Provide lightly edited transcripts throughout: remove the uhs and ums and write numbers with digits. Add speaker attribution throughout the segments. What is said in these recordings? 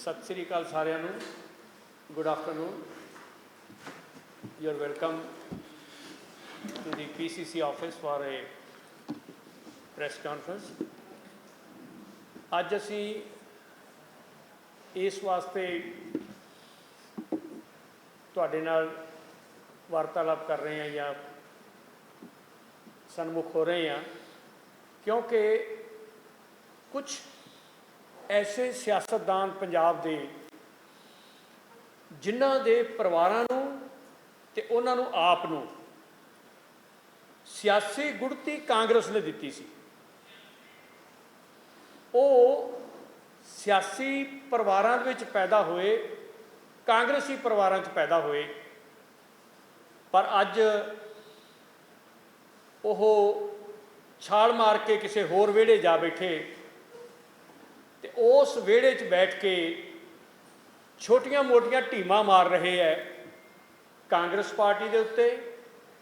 Speaker 1: सत श्री अकाल सारिਆਂ ਨੂੰ। Good afternoon. You are welcome to the PCC office for a press conference. ਅੱਜ ਅਸੀਂ ਇਸ ਵਾਸਤੇ ਤੁਹਾਡੇ ਨਾਲ ਵਾਰਤਾਲਾਪ ਕਰ ਰਹੇ ਹਾਂ ਜਾਂ ਸਨਮੁਖ ਹੋ ਰਹੇ ਹਾਂ क्योंकि कुछ ऐसे सियासतदान पंजाब दे जिन्हां दे परिवारां नूं ते उन्हां नूं आप नूं सियासी गुड़ती कांग्रेस ने दित्ती सी। ਉਹ सियासी परिवारां विच पैदा होए, कांग्रेसी परिवारां च पैदा होए, पर अज ਉਹ छाल मार के किसी होर विहड़े जा बैठे तो उस विहड़े च बैठ के छोटियां मोटियां टीमां मार रहे है कांग्रेस पार्टी के उत्ते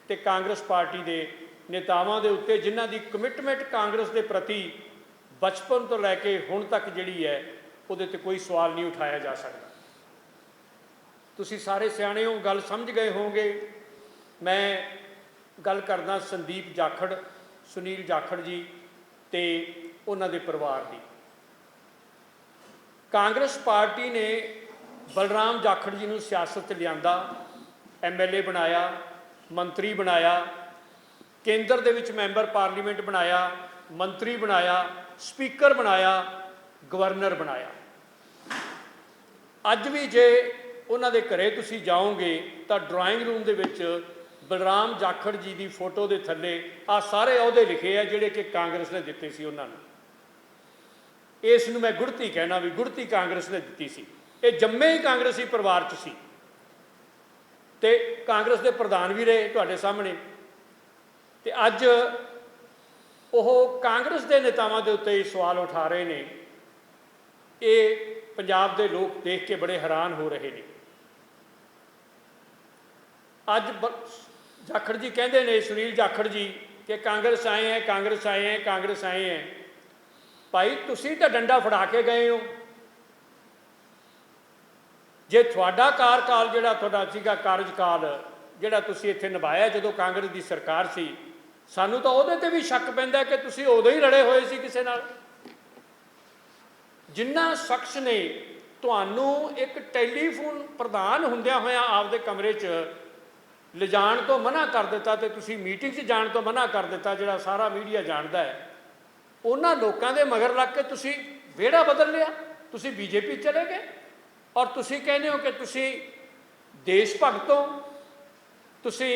Speaker 1: ते कांग्रेस पार्टी के नेतावां दे उत्ते जिन्हां दी कमिटमेंट कांग्रेस के प्रति बचपन तो लैके हुण तक जिहड़ी है उहदे ते कोई सवाल नहीं उठाया जा सकता। तुसीं सारे सियाणे हो, गल समझ गए होंगे। मैं गल करदा संदीप जाखड़, सुनील जाखड़ जी ते उन्हां दे परिवार दी। कांग्रेस पार्टी ने बलराम जाखड़ जी नूं सियासत लियांदा, MLA बनाया, मंत्री बनाया, केंद्र दे विच मैंबर पार्लीमेंट बनाया, मंत्री बनाया, स्पीकर बनाया, गवर्नर बनाया। अज भी जे उन्हां दे घरे तुसीं जाओगे तो ड्राइंग रूम दे विच बलराम जाखड़ जी की फोटो के थले आ सारे अहदे लिखे है जिहड़े कि कांग्रेस ने दिते सी उन्होंने। इस नूं मैं गुड़ती कहना भी गुड़ती कांग्रेस ने दिती सी। ये जम्मे ही कांग्रेसी परिवार च सी ते कांग्रेस के प्रधान भी रहे तुहाडे सामने। ते अज वो कांग्रेस के नेतावां दे उत्ते सवाल उठा रहे हैं। ये पंजाब के लोग देख के बड़े हैरान हो रहे हैं। अज जाखड़ जी कहते हैं, सुनील जाखड़ जी, कि कांग्रेस आए हैं, कांग्रेस आए हैं, कांग्रेस आए हैं। भाई तुसीं तो डंडा फड़ा के गए हो। जे तुहाडा कार्यकाल जिहड़ा तुहाडा सीगा कार्यकाल जिहड़ा तुसीं इत्थे निभाया जदों कांग्रेस की सरकार सी, सानूं तां उहदे ते भी शक पैंदा कि तुसीं उदों ही लड़े होए सी किसे नाल। जिन्ना शख्स ने तुहानूं एक टैलीफोन प्रधान हुंदियां होइआं आपदे कमरे च लिजाण तो मना कर दिता तो तुसीं मीटिंग च जाण तो मना कर दिता, जिहड़ा सारा मीडिया जानदा है, उन्हां लोकां दे मगर लग के तुसीं विहड़ा बदल लिया, तुसीं BJP चले गए और तुसीं कहते हो कि तुसीं देश भगत हो, तुसीं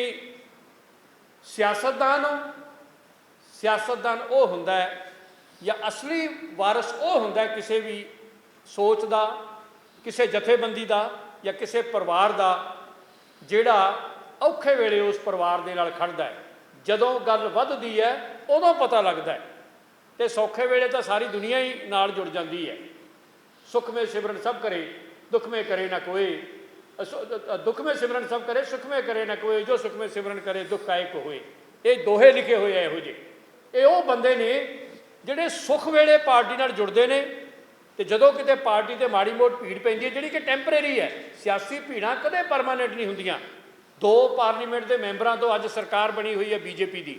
Speaker 1: सियासतदान हो। सियासतदान वो हुंदा है या असली वारस वो हुंदा है किसी भी सोच का, किसी जथेबंदी का या किसी परिवार का, जिहड़ा औखे वेले उस परिवार दे नाल खड़दा है। जदों गल वधदी है उदों पता लगता है, तो सौखे वेले तो सारी दुनिया ही नाल जुड़ जाती है। सुख में सिमरन सब करे, दुख में करे ना कोई, दुख में सिमरन सब करे, सुख में करे ना कोई, जो सुख में सिमरन करे दुख का एक होए। ये दोहे लिखे हुए इहो जिहे। ये वो बंदे ने जिहड़े सुख वेले पार्टी नाल जुड़दे ने ते जदों किते पार्टी ते माड़ी मोट भीड़ पैंदी है जिहड़ी कि टैंपरेरी है। सियासी भीड़ां कदे परमानेंट नहीं हुंदियां। 2 पार्लीमेंट के मैंबरां तो अज सरकार बनी हुई है BJP की।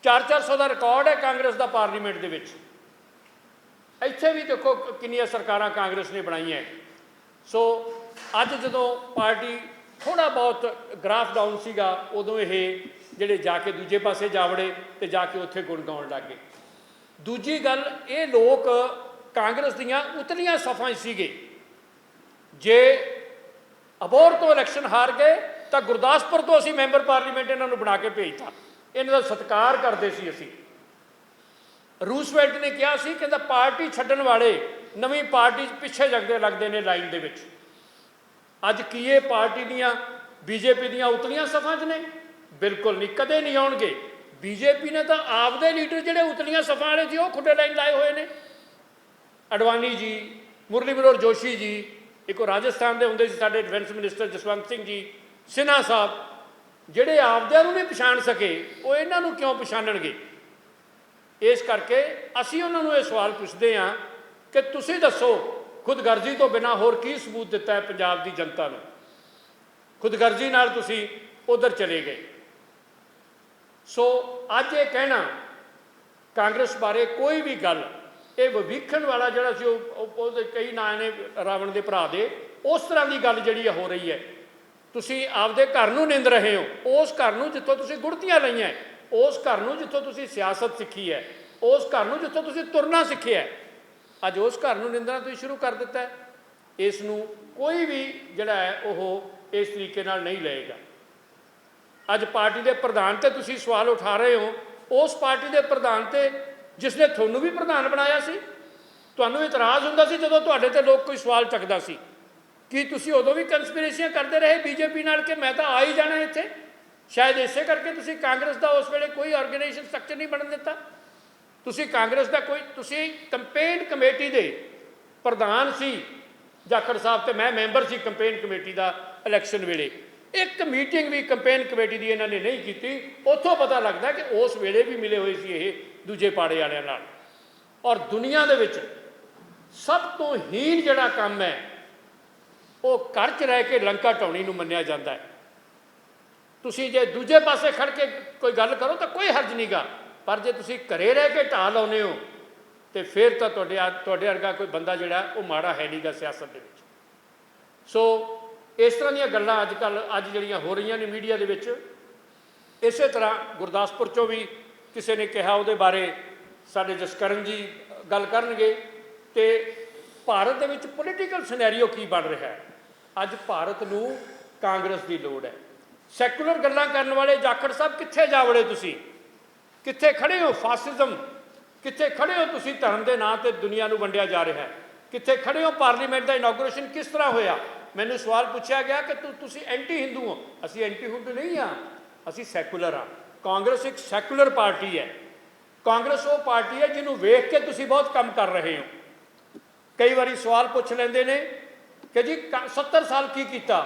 Speaker 1: 400 का रिकॉर्ड है कांग्रेस का पार्लीमेंट के विच। इत्थे भी देखो कितनियां सरकारां कांग्रेस ने बनाई हैं। सो अज जदों पार्टी थोड़ा बहुत ग्राफ डाउन सीगा उदों ये जिहड़े जाके दूजे पासे जा वड़े ते जाके उत्थे गुण गाउण लग गए। दूजी गल, ये लोग कांग्रेस दीआं उतलियां सफ़ां सीगे। जे अबोहर तो इलैक्शन हार गए तो गुरदासपुर तो असीं मैंबर पार्लीमेंट इन्हां नूं बना के भेजता। इन्हां दा सत्कार करते सी असीं। रूसवेल्ट ने कहा सी कि पार्टी छड्डण वाले नवीं पार्टी पिछे लगते हैं लाइन दे विच। अज की ये पार्टी दीआं BJP दीआं उतलियां सफ़ां च ने? बिल्कुल नहीं, कदे नहीं आउणगे। BJP ने तो आपदे लीडर जिहड़े उतलियां सफ़ां वाले सी वो खुडे लाइन लाए हुए ने। अडवाणी जी, मुरली मनोहर जोशी जी, एक राजस्थान के होंदे सी साडे डिफेंस मिनिस्टर जसवंत सिंह जी, सिन्हा साहब, जिहड़े आपदिआं नूं नहीं पछाण सके वो इन्हां नूं क्यों पछाणनगे। इस करके असीं उन्हां नूं ये सवाल पुछदे हां कि तुसीं दसो ਖੁਦਗਰਜ਼ੀ ਤੋਂ ਬਿਨਾਂ ਹੋਰ ਕੀ ਸਬੂਤ ਦਿੱਤਾ ਹੈ ਪੰਜਾਬ ਦੀ ਜਨਤਾ ਨੂੰ? ਖੁਦਗਰਜ਼ੀ ਨਾਲ ਤੁਸੀਂ ਉਧਰ ਚਲੇ ਗਏ। ਸੋ ਅੱਜ ਇਹ ਕਹਿਣਾ ਕਾਂਗਰਸ ਬਾਰੇ ਕੋਈ ਵੀ ਗੱਲ, ਇਹ ਵਿਵੇਖਣ ਵਾਲਾ ਜਿਹੜਾ ਸੀ ਉਹਦੇ ਕਈ ਨਾਂ ਨੇ ਰਾਵਣ ਦੇ ਭਰਾ ਦੇ, ਉਸ ਤਰ੍ਹਾਂ ਦੀ ਗੱਲ ਜਿਹੜੀ ਹੋ ਰਹੀ ਹੈ। ਤੁਸੀਂ ਆਪਦੇ ਘਰ ਨੂੰ ਨਿੰਦ ਰਹੇ ਹੋ, ਉਸ ਘਰ ਨੂੰ ਜਿੱਥੋਂ ਤੁਸੀਂ ਗੁੜਤੀਆਂ ਲਈਆਂ, ਉਸ ਘਰ ਨੂੰ ਜਿੱਥੋਂ ਤੁਸੀਂ ਸਿਆਸਤ ਸਿੱਖੀ ਹੈ, ਉਸ ਘਰ ਨੂੰ ਜਿੱਥੋਂ ਤੁਸੀਂ ਤੁਰਨਾ ਸਿੱਖਿਆ, ਅੱਜ ਉਸ ਘਰ ਨੂੰ ਨਿੰਦਣਾ ਤੁਸੀਂ ਸ਼ੁਰੂ ਕਰ ਦਿੱਤਾ ਹੈ। ਇਸ ਨੂੰ ਕੋਈ ਵੀ ਜਿਹੜਾ ਹੈ ਉਹ ਇਸ ਤਰੀਕੇ ਨਾਲ ਨਹੀਂ ਲਏਗਾ। ਅੱਜ ਪਾਰਟੀ ਦੇ ਪ੍ਰਧਾਨ ਤੇ ਤੁਸੀਂ ਸਵਾਲ ਉਠਾ ਰਹੇ ਹੋ, ਉਸ ਪਾਰਟੀ ਦੇ ਪ੍ਰਧਾਨ ਤੇ ਜਿਸ ਨੇ ਤੁਹਾਨੂੰ ਵੀ ਪ੍ਰਧਾਨ ਬਣਾਇਆ ਸੀ। ਤੁਹਾਨੂੰ ਇਤਰਾਜ਼ ਹੁੰਦਾ ਸੀ ਜਦੋਂ ਤੁਹਾਡੇ ਤੇ ਲੋਕ ਕੋਈ ਸਵਾਲ ਚੱਕਦਾ ਸੀ, ਕਿ ਤੁਸੀਂ ਉਦੋਂ ਵੀ ਕੰਸਪੀਰੇਸੀਆਂ ਕਰਦੇ ਰਹੇ ਬੀਜੇਪੀ ਨਾਲ ਕਿ ਮੈਂ ਤਾਂ ਆ ਹੀ ਜਾਣਾ ਇੱਥੇ? ਸ਼ਾਇਦ ਇਸੇ ਕਰਕੇ ਤੁਸੀਂ ਕਾਂਗਰਸ ਦਾ ਉਸ ਵੇਲੇ ਕੋਈ ਆਰਗੇਨਾਈਜੇਸ਼ਨ ਸਟਰਕਚਰ ਨਹੀਂ ਬਣਨ ਦਿੱਤਾ। ਤੁਸੀਂ ਕਾਂਗਰਸ ਦਾ ਤੁਸੀਂ ਕੰਪੇਨ ਕਮੇਟੀ ਦੇ ਪ੍ਰਧਾਨ ਸੀ ਜਾਖੜ ਸਾਹਿਬ, ਤੇ ਮੈਂ ਮੈਂਬਰ ਸੀ ਕੰਪੇਨ ਕਮੇਟੀ ਦਾ ਇਲੈਕਸ਼ਨ ਵੇਲੇ। ਇੱਕ ਮੀਟਿੰਗ ਵੀ ਕੰਪੇਨ ਕਮੇਟੀ ਦੀ ਇਹਨਾਂ ਨੇ ਨਹੀਂ ਕੀਤੀ। ਉੱਥੋਂ ਪਤਾ ਲੱਗਦਾ ਕਿ ਉਸ ਵੇਲੇ ਵੀ ਮਿਲੇ ਹੋਏ ਸੀ ਇਹ ਦੂਜੇ ਪਾੜੇ ਵਾਲਿਆਂ ਨਾਲ। ਔਰ ਦੁਨੀਆ ਦੇ ਵਿੱਚ ਸਭ ਤੋਂ ਹੀਨ ਜਿਹੜਾ ਕੰਮ ਹੈ ਉਹ ਘਰ 'ਚ ਰਹਿ ਕੇ ਲੰਕਾ ਢਾਉਣੀ ਨੂੰ ਮੰਨਿਆ ਜਾਂਦਾ ਹੈ। ਤੁਸੀਂ ਜੇ ਦੂਜੇ ਪਾਸੇ ਖੜ ਕੇ ਕੋਈ ਗੱਲ ਕਰੋ ਤਾਂ ਕੋਈ ਹਰਜ ਨਹੀਂਗਾ, ਪਰ ਜੇ ਤੁਸੀਂ ਘਰੇ ਰਹਿ ਕੇ ਢਾਹ ਲਾਉਂਦੇ ਹੋ ਤੇ ਫਿਰ ਤਾਂ ਤੁਹਾਡੇ ਵਰਗਾ ਕੋਈ ਬੰਦਾ ਜਿਹੜਾ ਉਹ ਮਾੜਾ ਹੈ ਨਹੀਂਗਾ ਸਿਆਸਤ ਦੇ ਵਿੱਚ। ਸੋ ਇਸ ਤਰ੍ਹਾਂ ਦੀਆਂ ਗੱਲਾਂ ਅੱਜ ਜਿਹੜੀਆਂ ਹੋ ਰਹੀਆਂ ਨੇ ਮੀਡੀਆ ਦੇ ਵਿੱਚ। ਇਸੇ ਤਰ੍ਹਾਂ ਗੁਰਦਾਸਪੁਰ 'ਚੋਂ ਵੀ ਕਿਸੇ ਨੇ ਕਿਹਾ, ਉਹਦੇ ਬਾਰੇ ਸਾਡੇ ਜਸਕਰਨ ਜੀ ਗੱਲ ਕਰਨਗੇ। ਤੇ ਭਾਰਤ ਦੇ ਵਿੱਚ ਪੋਲੀਟੀਕਲ ਸਿਨੈਰੀਓ ਕੀ ਬਣ ਰਿਹਾ ਹੈ? ਅੱਜ ਭਾਰਤ ਨੂੰ ਕਾਂਗਰਸ ਦੀ ਲੋੜ ਹੈ। ਸੈਕੂਲਰ ਗੱਲਾਂ ਕਰਨ ਵਾਲੇ ਜਾਖੜ ਸਾਹਿਬ ਕਿੱਥੇ ਜਾ ਵੜੇ? ਤੁਸੀਂ ਕਿੱਥੇ ਖੜੇ ਹੋ? ਫਾਸਿਜ਼ਮ ਕਿੱਥੇ ਖੜੇ ਹੋ ਤੁਸੀਂ? ਧਰਮ ਦੇ ਨਾਂ ਤੇ ਦੁਨੀਆ ਨੂੰ ਵੰਡਿਆ ਜਾ ਰਿਹਾ ਹੈ। ਕਿੱਥੇ ਖੜੇ ਹੋ? ਪਾਰਲੀਮੈਂਟ ਦਾ ਇਨੋਗ੍ਰੇਸ਼ਨ ਕਿਸ ਤਰ੍ਹਾਂ ਹੋਇਆ? ਮੈਨੂੰ ਸਵਾਲ ਪੁੱਛਿਆ ਗਿਆ ਕਿ ਤੁਸੀਂ ਐਂਟੀ ਹਿੰਦੂ ਹੋ। ਅਸੀਂ ਐਂਟੀ ਹਿੰਦੂ ਨਹੀਂ ਹਾਂ, ਅਸੀਂ ਸੈਕੂਲਰ ਹਾਂ। ਕਾਂਗਰਸ ਇੱਕ ਸੈਕੂਲਰ ਪਾਰਟੀ ਹੈ। ਕਾਂਗਰਸ ਉਹ ਪਾਰਟੀ ਹੈ ਜਿਹਨੂੰ ਵੇਖ ਕੇ ਤੁਸੀਂ ਬਹੁਤ ਕੰਮ ਕਰ ਰਹੇ ਹੋ। ਕਈ ਵਾਰੀ ਸਵਾਲ ਪੁੱਛ ਲੈਂਦੇ ਨੇ ਕਿ ਜੀ 70 ਸਾਲ ਕੀ ਕੀਤਾ?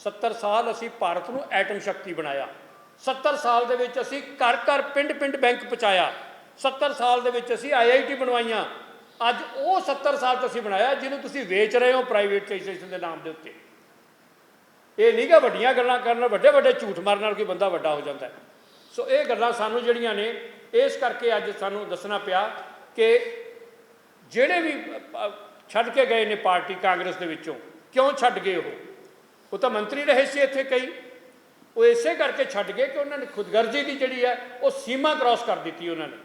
Speaker 1: 70 ਸਾਲ ਅਸੀਂ ਭਾਰਤ ਨੂੰ ਐਟਮ ਸ਼ਕਤੀ ਬਣਾਇਆ। 70 ਸਾਲ ਦੇ ਵਿੱਚ ਅਸੀਂ ਘਰ ਘਰ ਪਿੰਡ ਪਿੰਡ ਬੈਂਕ ਪਹੁੰਚਾਇਆ। 70 ਸਾਲ ਦੇ ਵਿੱਚ ਅਸੀਂ IIT ਬਣਵਾਈਆਂ। ਅੱਜ ਉਹ 70 ਸਾਲ ਤੋਂ ਅਸੀਂ ਬਣਾਇਆ ਜਿਹਨੂੰ ਤੁਸੀਂ ਵੇਚ ਰਹੇ ਹੋ ਪ੍ਰਾਈਵੇਟਾਈਜੇਸ਼ਨ ਦੇ ਨਾਮ ਦੇ ਉੱਤੇ। ਇਹ ਨਹੀਂ ਗਾ ਵੱਡੀਆਂ ਗੱਲਾਂ ਕਰਨ, ਵੱਡੇ ਵੱਡੇ ਝੂਠ ਮਾਰਨ ਨਾਲ ਕੋਈ ਬੰਦਾ ਵੱਡਾ ਹੋ ਜਾਂਦਾ ਹੈ। ਸੋ ਇਹ ਗੱਲਾਂ ਸਾਨੂੰ ਜਿਹੜੀਆਂ ਨੇ, ਇਸ ਕਰਕੇ ਅੱਜ ਸਾਨੂੰ ਦੱਸਣਾ ਪਿਆ ਕਿ ਜਿਹੜੇ ਵੀ ਛੱਡ ਕੇ ਗਏ ਨੇ ਪਾਰਟੀ ਕਾਂਗਰਸ ਦੇ ਵਿੱਚੋਂ, ਕਿਉਂ ਛੱਡ ਗਏ? ਉਹ ਤਾਂ ਮੰਤਰੀ ਰਹੇ ਸੀ ਇੱਥੇ ਕਈ, ਉਹ ਇਸੇ ਕਰਕੇ ਛੱਡ ਗਏ ਕਿ ਉਹਨਾਂ ਨੇ ਖੁਦਗਰਜ਼ੀ ਦੀ ਜਿਹੜੀ ਹੈ ਉਹ ਸੀਮਾ ਕ੍ਰਾਸ ਕਰ ਦਿੱਤੀ ਉਹਨਾਂ ਨੇ।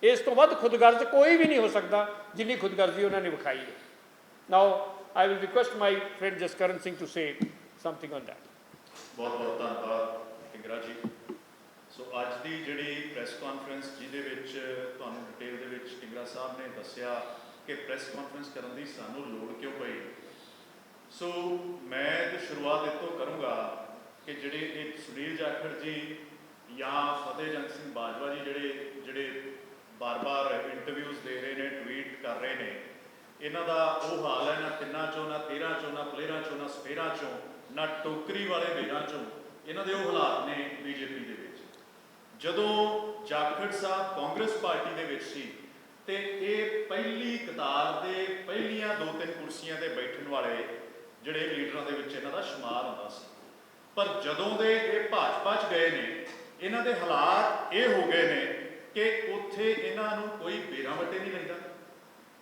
Speaker 1: ਇਸ ਤੋਂ ਵੱਧ ਖੁਦਗਰਜ਼ ਕੋਈ ਵੀ ਨਹੀਂ ਹੋ ਸਕਦਾ ਜਿੰਨੀ ਖੁਦਗਰਜ਼ੀ ਉਹਨਾਂ ਨੇ ਵਿਖਾਈ ਹੈ। Now I will request my friend Jaskaran Singh to say something on that.
Speaker 2: ਬਹੁਤ ਬਹੁਤ ਧੰਨਵਾਦ ਢਿੰਗਰਾ ਜੀ। ਸੋ ਅੱਜ ਦੀ ਜਿਹੜੀ ਪ੍ਰੈਸ ਕਾਨਫਰੰਸ ਜਿਹਦੇ ਵਿੱਚ ਤੁਹਾਨੂੰ ਡਿਟੇਲ ਦੇ ਵਿੱਚ ਢਿੰਗਰਾ ਸਾਹਿਬ ਨੇ ਦੱਸਿਆ ਕਿ ਪ੍ਰੈਸ ਕਾਨਫਰੰਸ ਕਰਨ ਦੀ ਸਾਨੂੰ ਲੋੜ ਕਿਉਂ ਪਈ। ਸੋ ਮੈਂ ਤੇ ਸ਼ੁਰੂਆਤ ਇਹ ਤੋਂ ਕਰੂੰਗਾ ਕਿ ਜਿਹੜੇ ਇਹ ਸੁਨੀਲ ਜਾਖੜ ਜੀ ਜਾਂ ਫਤਿਹਜੰਗ ਸਿੰਘ ਬਾਜਵਾ ਜੀ ਜਿਹੜੇ ਬਾਰ-ਬਾਰ ਇੰਟਰਵਿਊਜ਼ ਦੇ ਰਹੇ ਨੇ, ਟਵੀਟ ਕਰ ਰਹੇ ਨੇ, ਇਹਨਾਂ ਦਾ ਉਹ ਹਾਲ ਹੈ ਨਾ ਤਿੰਨਾਂ ਚੋਂ, ਨਾ 13 ਚੋਂ, ਨਾ ਪਲੇਰਾਂ ਚੋਂ, ਨਾ ਸਪੇਰਾਂ ਚੋਂ, ਨਾ ਟੋਕਰੀ ਵਾਲੇ ਵੇਰਾਂ ਚੋਂ। ਇਹਨਾਂ ਦੇ ਉਹ ਹਾਲਾਤ ਨੇ ਬੀਜੇਪੀ ਦੇ ਵਿੱਚ। ਜਦੋਂ ਜਾਖੜ ਸਾਹਿਬ ਕਾਂਗਰਸ ਪਾਰਟੀ ਦੇ ਵਿੱਚ ਸੀ ਤੇ ਇਹ ਪਹਿਲੀ ਕਤਾਰ ਦੇ ਪਹਿਲੀਆਂ 2-3 ਕੁਰਸੀਆਂ ਤੇ ਬੈਠਣ ਵਾਲੇ ਜਿਹੜੇ ਲੀਡਰਾਂ ਦੇ ਵਿੱਚ ਇਹਨਾਂ ਦਾ ਸ਼ੁਮਾਰ ਹੁੰਦਾ ਸੀ। ਪਰ ਜਦੋਂ ਦੇ ਇਹ ਭਾਜਪਾ 'ਚ ਗਏ ਨੇ, ਇਹਨਾਂ ਦੇ ਹਾਲਾਤ ਇਹ ਹੋ ਗਏ ਨੇ ਕਿ ਉੱਥੇ ਇਹਨਾਂ ਨੂੰ ਕੋਈ ਬੇਰਾਂ ਵੱਟੇ ਨਹੀਂ ਲੈਂਦਾ।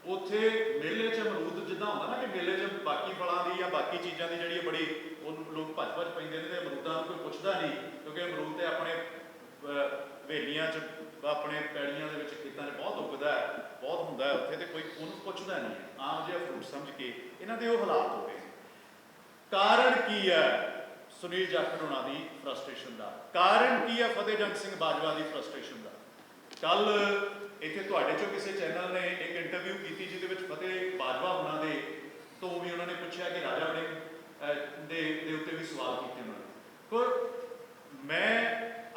Speaker 2: ਉੱਥੇ ਮੇਲੇ 'ਚ ਅਮਰੂਦ ਜਿੱਦਾਂ ਹੁੰਦਾ ਨਾ ਕਿ ਮੇਲੇ 'ਚ ਬਾਕੀ ਫਲਾਂ ਦੀ ਜਾਂ ਬਾਕੀ ਚੀਜ਼ਾਂ ਦੀ ਜਿਹੜੀ ਬੜੀ ਉਹ ਲੋਕ ਭੱਜ ਪੈਂਦੇ ਨੇ, ਤੇ ਅਮਰੂਦਾਂ ਨੂੰ ਕੋਈ ਪੁੱਛਦਾ ਨਹੀਂ, ਕਿਉਂਕਿ ਅਮਰੂਦ ਤੇ ਆਪਣੇ ਹਵੇਲੀਆਂ 'ਚ, ਆਪਣੇ ਪੈੜੀਆਂ ਦੇ ਵਿੱਚ, ਖੇਤਾਂ 'ਚ ਬਹੁਤ ਉੱਗਦਾ ਹੈ, ਬਹੁਤ ਹੁੰਦਾ ਹੈ ਉੱਥੇ, ਤੇ ਕੋਈ ਉਹਨੂੰ ਪੁੱਛਦਾ ਨਹੀਂ ਹੈ। ਆਮ ਜਿਹਾ ਫਰੂਟ ਸਮਝ ਕੇ ਇਹਨਾਂ ਦੇ ਉਹ ਹਾਲਾਤ ਹੋ ਗਏ। ਕਾਰਨ ਕੀ ਹੈ ਸੁਨੀਲ ਜਾਖੜ ਹੋਣਾ ਦੀ ਫਰਸਟ੍ਰੇਸ਼ਨ ਦਾ? ਕਾਰਨ ਕੀ ਹੈ ਫਤਿਹਜੰਗ ਸਿੰਘ ਬਾਜਵਾ ਦੀ ਫਰਸਟ੍ਰੇਸ਼ਨ ਦਾ? ਕੱਲ ਇੱਥੇ ਤੁਹਾਡੇ ਚੋਂ ਕਿਸੇ ਚੈਨਲ ਨੇ ਇੱਕ ਇੰਟਰਵਿਊ ਕੀਤੀ ਜਿਹਦੇ ਵਿੱਚ ਫਤਿਹ ਬਾਜਵਾ ਹੋਣਾ ਦੇ ਤੋਂ ਵੀ ਉਹਨਾਂ ਨੇ ਪੁੱਛਿਆ ਕਿ ਰਾਜਾ ਵੜਿੰਗ ਦੇ ਉੱਤੇ ਵੀ ਸਵਾਲ ਕੀਤੇ ਉਹਨਾਂ ਨੇ। ਪਰ ਮੈਂ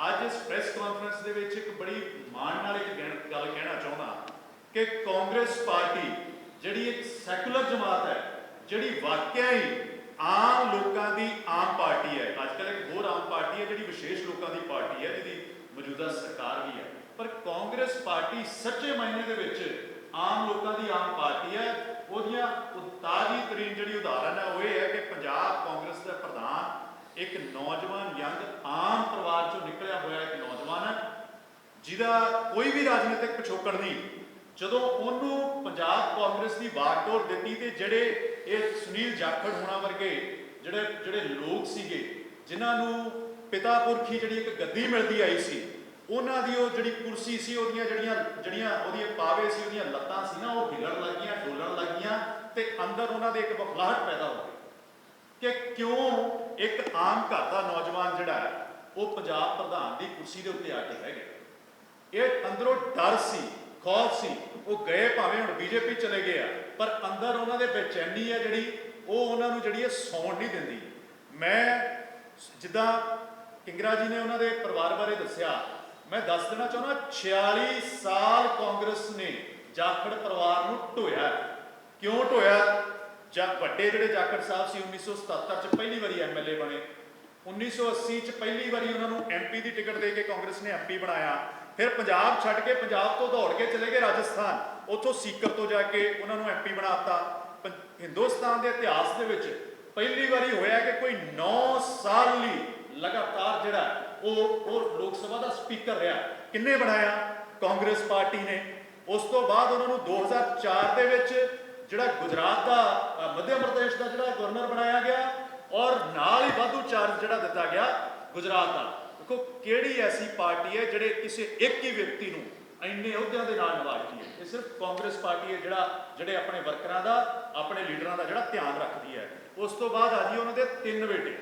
Speaker 2: ਅੱਜ ਇਸ ਪ੍ਰੈਸ ਕਾਨਫਰੰਸ ਦੇ ਵਿੱਚ ਇੱਕ ਬੜੀ ਮਾਣ ਨਾਲ ਇੱਕ ਗੱਲ ਕਹਿਣਾ ਚਾਹੁੰਦਾ ਕਿ ਕਾਂਗਰਸ ਪਾਰਟੀ ਜਿਹੜੀ ਇੱਕ ਸੈਕੂਲਰ ਜਮਾਤ ਹੈ, ਜਿਹੜੀ ਵਾਕਿਆ ਹੀ ਆਮ ਲੋਕਾਂ ਦੀ ਆਮ ਪਾਰਟੀ ਹੈ। ਅੱਜ ਕੱਲ੍ਹ ਇੱਕ ਹੋਰ ਆਮ ਪਾਰਟੀ ਹੈ ਜਿਹੜੀ ਵਿਸ਼ੇਸ਼ ਲੋਕਾਂ ਦੀ ਪਾਰਟੀ ਹੈ, ਜਿਹਦੀ ਮੌਜੂਦਾ ਸਰਕਾਰ ਵੀ ਹੈ। ਪਰ ਕਾਂਗਰਸ ਪਾਰਟੀ ਸੱਚੇ ਮਾਇਨੇ ਦੇ ਵਿੱਚ ਆਮ ਲੋਕਾਂ ਦੀ ਆਮ ਪਾਰਟੀ ਹੈ। ਉਹਦੀਆਂ ਤਾਜ਼ੀ ਜਿਹਦਾ ਕੋਈ ਵੀ ਰਾਜਨੀਤਿਕ ਪਿਛੋਕੜ ਨਹੀਂ, ਜਦੋਂ ਉਹਨੂੰ ਪੰਜਾਬ ਕਾਂਗਰਸ ਦੀ ਵਾਗਡੋਰ ਦਿੱਤੀ ਤੇ ਜਿਹੜੇ ਇਹ ਸੁਨੀਲ ਜਾਖੜ ਹੋਣਾ ਵਰਗੇ ਜਿਹੜੇ ਲੋਕ ਸੀਗੇ ਜਿਨ੍ਹਾਂ ਨੂੰ ਪਿਤਾ ਪੁਰਖੀ ਜਿਹੜੀ ਇੱਕ ਗੱਦੀ ਮਿਲਦੀ ਆਈ ਸੀ, ਉਹਨਾਂ ਦੀ ਉਹ ਜਿਹੜੀ ਕੁਰਸੀ ਸੀ, ਉਹਦੀਆਂ ਜਿਹੜੀਆਂ ਉਹਦੀਆਂ ਪਾਵੇ ਸੀ, ਉਹਦੀਆਂ ਲੱਤਾਂ ਸੀ ਨਾ, ਉਹ ਹਿੱਲਣ ਲੱਗੀਆਂ, ਡੋਲਣ ਲੱਗੀਆਂ ਤੇ ਅੰਦਰ ਉਹਨਾਂ ਦੇ ਇੱਕ ਬਖਲਾਹਟ ਪੈਦਾ ਹੋ ਗਈ ਕਿ ਕਿਉਂ ਇੱਕ ਆਮ ਘਰ ਦਾ ਨੌਜਵਾਨ ਜਿਹੜਾ ਹੈ ਉਹ ਪੰਜਾਬ ਪ੍ਰਧਾਨ ਦੀ ਕੁਰਸੀ ਦੇ ਉੱਤੇ ਆ ਕੇ ਬਹਿ ਗਿਆ। ਇਹ ਅੰਦਰੋਂ ਡਰ ਸੀ, ਖੌਫ ਸੀ। ਉਹ ਗਏ ਭਾਵੇਂ ਹੁਣ ਬੀਜੇਪੀ ਚਲੇ ਗਏ ਆ, ਪਰ ਅੰਦਰ ਉਹਨਾਂ ਦੇ ਬੇਚੈਨੀ ਹੈ ਜਿਹੜੀ, ਉਹ ਉਹਨਾਂ ਨੂੰ ਜਿਹੜੀ ਹੈ ਸੌਣ ਨਹੀਂ ਦਿੰਦੀ। ਮੈਂ ਜਿੱਦਾਂ ਕਿੰਗਰਾ ਜੀ ਨੇ ਉਹਨਾਂ ਦੇ ਪਰਿਵਾਰ ਬਾਰੇ ਦੱਸਿਆ, ਮੈਂ ਦੱਸ ਦੇਣਾ ਚਾਹੁੰਦਾ 46 ਸਾਲ ਕਾਂਗਰਸ ਨੇ ਜਾਖੜ ਪਰਿਵਾਰ ਨੂੰ ਢੋਇਆ। ਕਿਉਂ ਢੋਇਆ? ਵੱਡੇ ਜਿਹੜੇ ਜਾਖੜ ਸਾਹਿਬ ਸੀ 1977 ਚ ਪਹਿਲੀ ਵਾਰੀ ਐਮਐਲਏ ਬਣੇ, 1980 ਚ ਪਹਿਲੀ ਵਾਰੀ ਉਹਨਾਂ ਨੂੰ ਐਮਪੀ ਦੀ ਟਿਕਟ ਦੇ ਕੇ ਕਾਂਗਰਸ ਨੇ ਐਮਪੀ ਬਣਾਇਆ। ਫਿਰ ਪੰਜਾਬ ਛੱਡ ਕੇ ਪੰਜਾਬ ਤੋਂ ਦੌੜ ਕੇ ਚਲੇ ਗਏ ਰਾਜਸਥਾਨ, ਉੱਥੋਂ ਸੀਕਰ ਤੋਂ ਜਾ ਕੇ ਉਹਨਾਂ ਨੂੰ ਐਮਪੀ ਬਣਾਤਾ। ਹਿੰਦੁਸਤਾਨ ਦੇ ਇਤਿਹਾਸ ਦੇ ਵਿੱਚ ਪਹਿਲੀ ਵਾਰੀ ਹੋਇਆ ਕਿ ਕੋਈ 9 ਸਾਲ ਲਈ ਲਗਾਤਾਰ ਜਿਹੜਾ ਉਹ ਲੋਕ ਸਭਾ ਦਾ ਸਪੀਕਰ ਰਿਹਾ। ਕਿੰਨੇ ਬਣਾਇਆ? ਕਾਂਗਰਸ ਪਾਰਟੀ ਨੇ। ਉਸ ਤੋਂ ਬਾਅਦ ਉਹਨਾਂ ਨੂੰ 2004 ਦੇ ਵਿੱਚ ਜਿਹੜਾ ਗੁਜਰਾਤ ਦਾ ਮੱਧ ਪ੍ਰਦੇਸ਼ ਦਾ ਜਿਹੜਾ ਗਵਰਨਰ ਬਣਾਇਆ ਗਿਆ, ਔਰ ਨਾਲ ਹੀ ਵਾਧੂ ਚਾਰਜ ਜਿਹੜਾ ਦਿੱਤਾ ਗਿਆ ਗੁਜਰਾਤ ਦਾ। ਦੇਖੋ ਕਿਹੜੀ ਐਸੀ ਪਾਰਟੀ ਹੈ ਜਿਹੜੇ ਕਿਸੇ ਇੱਕ ਹੀ ਵਿਅਕਤੀ ਨੂੰ ਇੰਨੇ ਅਹੁਦਿਆਂ ਦੇ ਨਾਲ ਨਵਾਜ਼ਦੀ ਹੈ। ਇਹ ਸਿਰਫ ਕਾਂਗਰਸ ਪਾਰਟੀ ਹੈ ਜਿਹੜੇ ਆਪਣੇ ਵਰਕਰਾਂ ਦਾ, ਆਪਣੇ ਲੀਡਰਾਂ ਦਾ ਜਿਹੜਾ ਧਿਆਨ ਰੱਖਦੀ ਹੈ। ਉਸ ਤੋਂ ਬਾਅਦ ਆ ਜੀ ਉਹਨਾਂ ਦੇ 3 ਬੇਟੇ,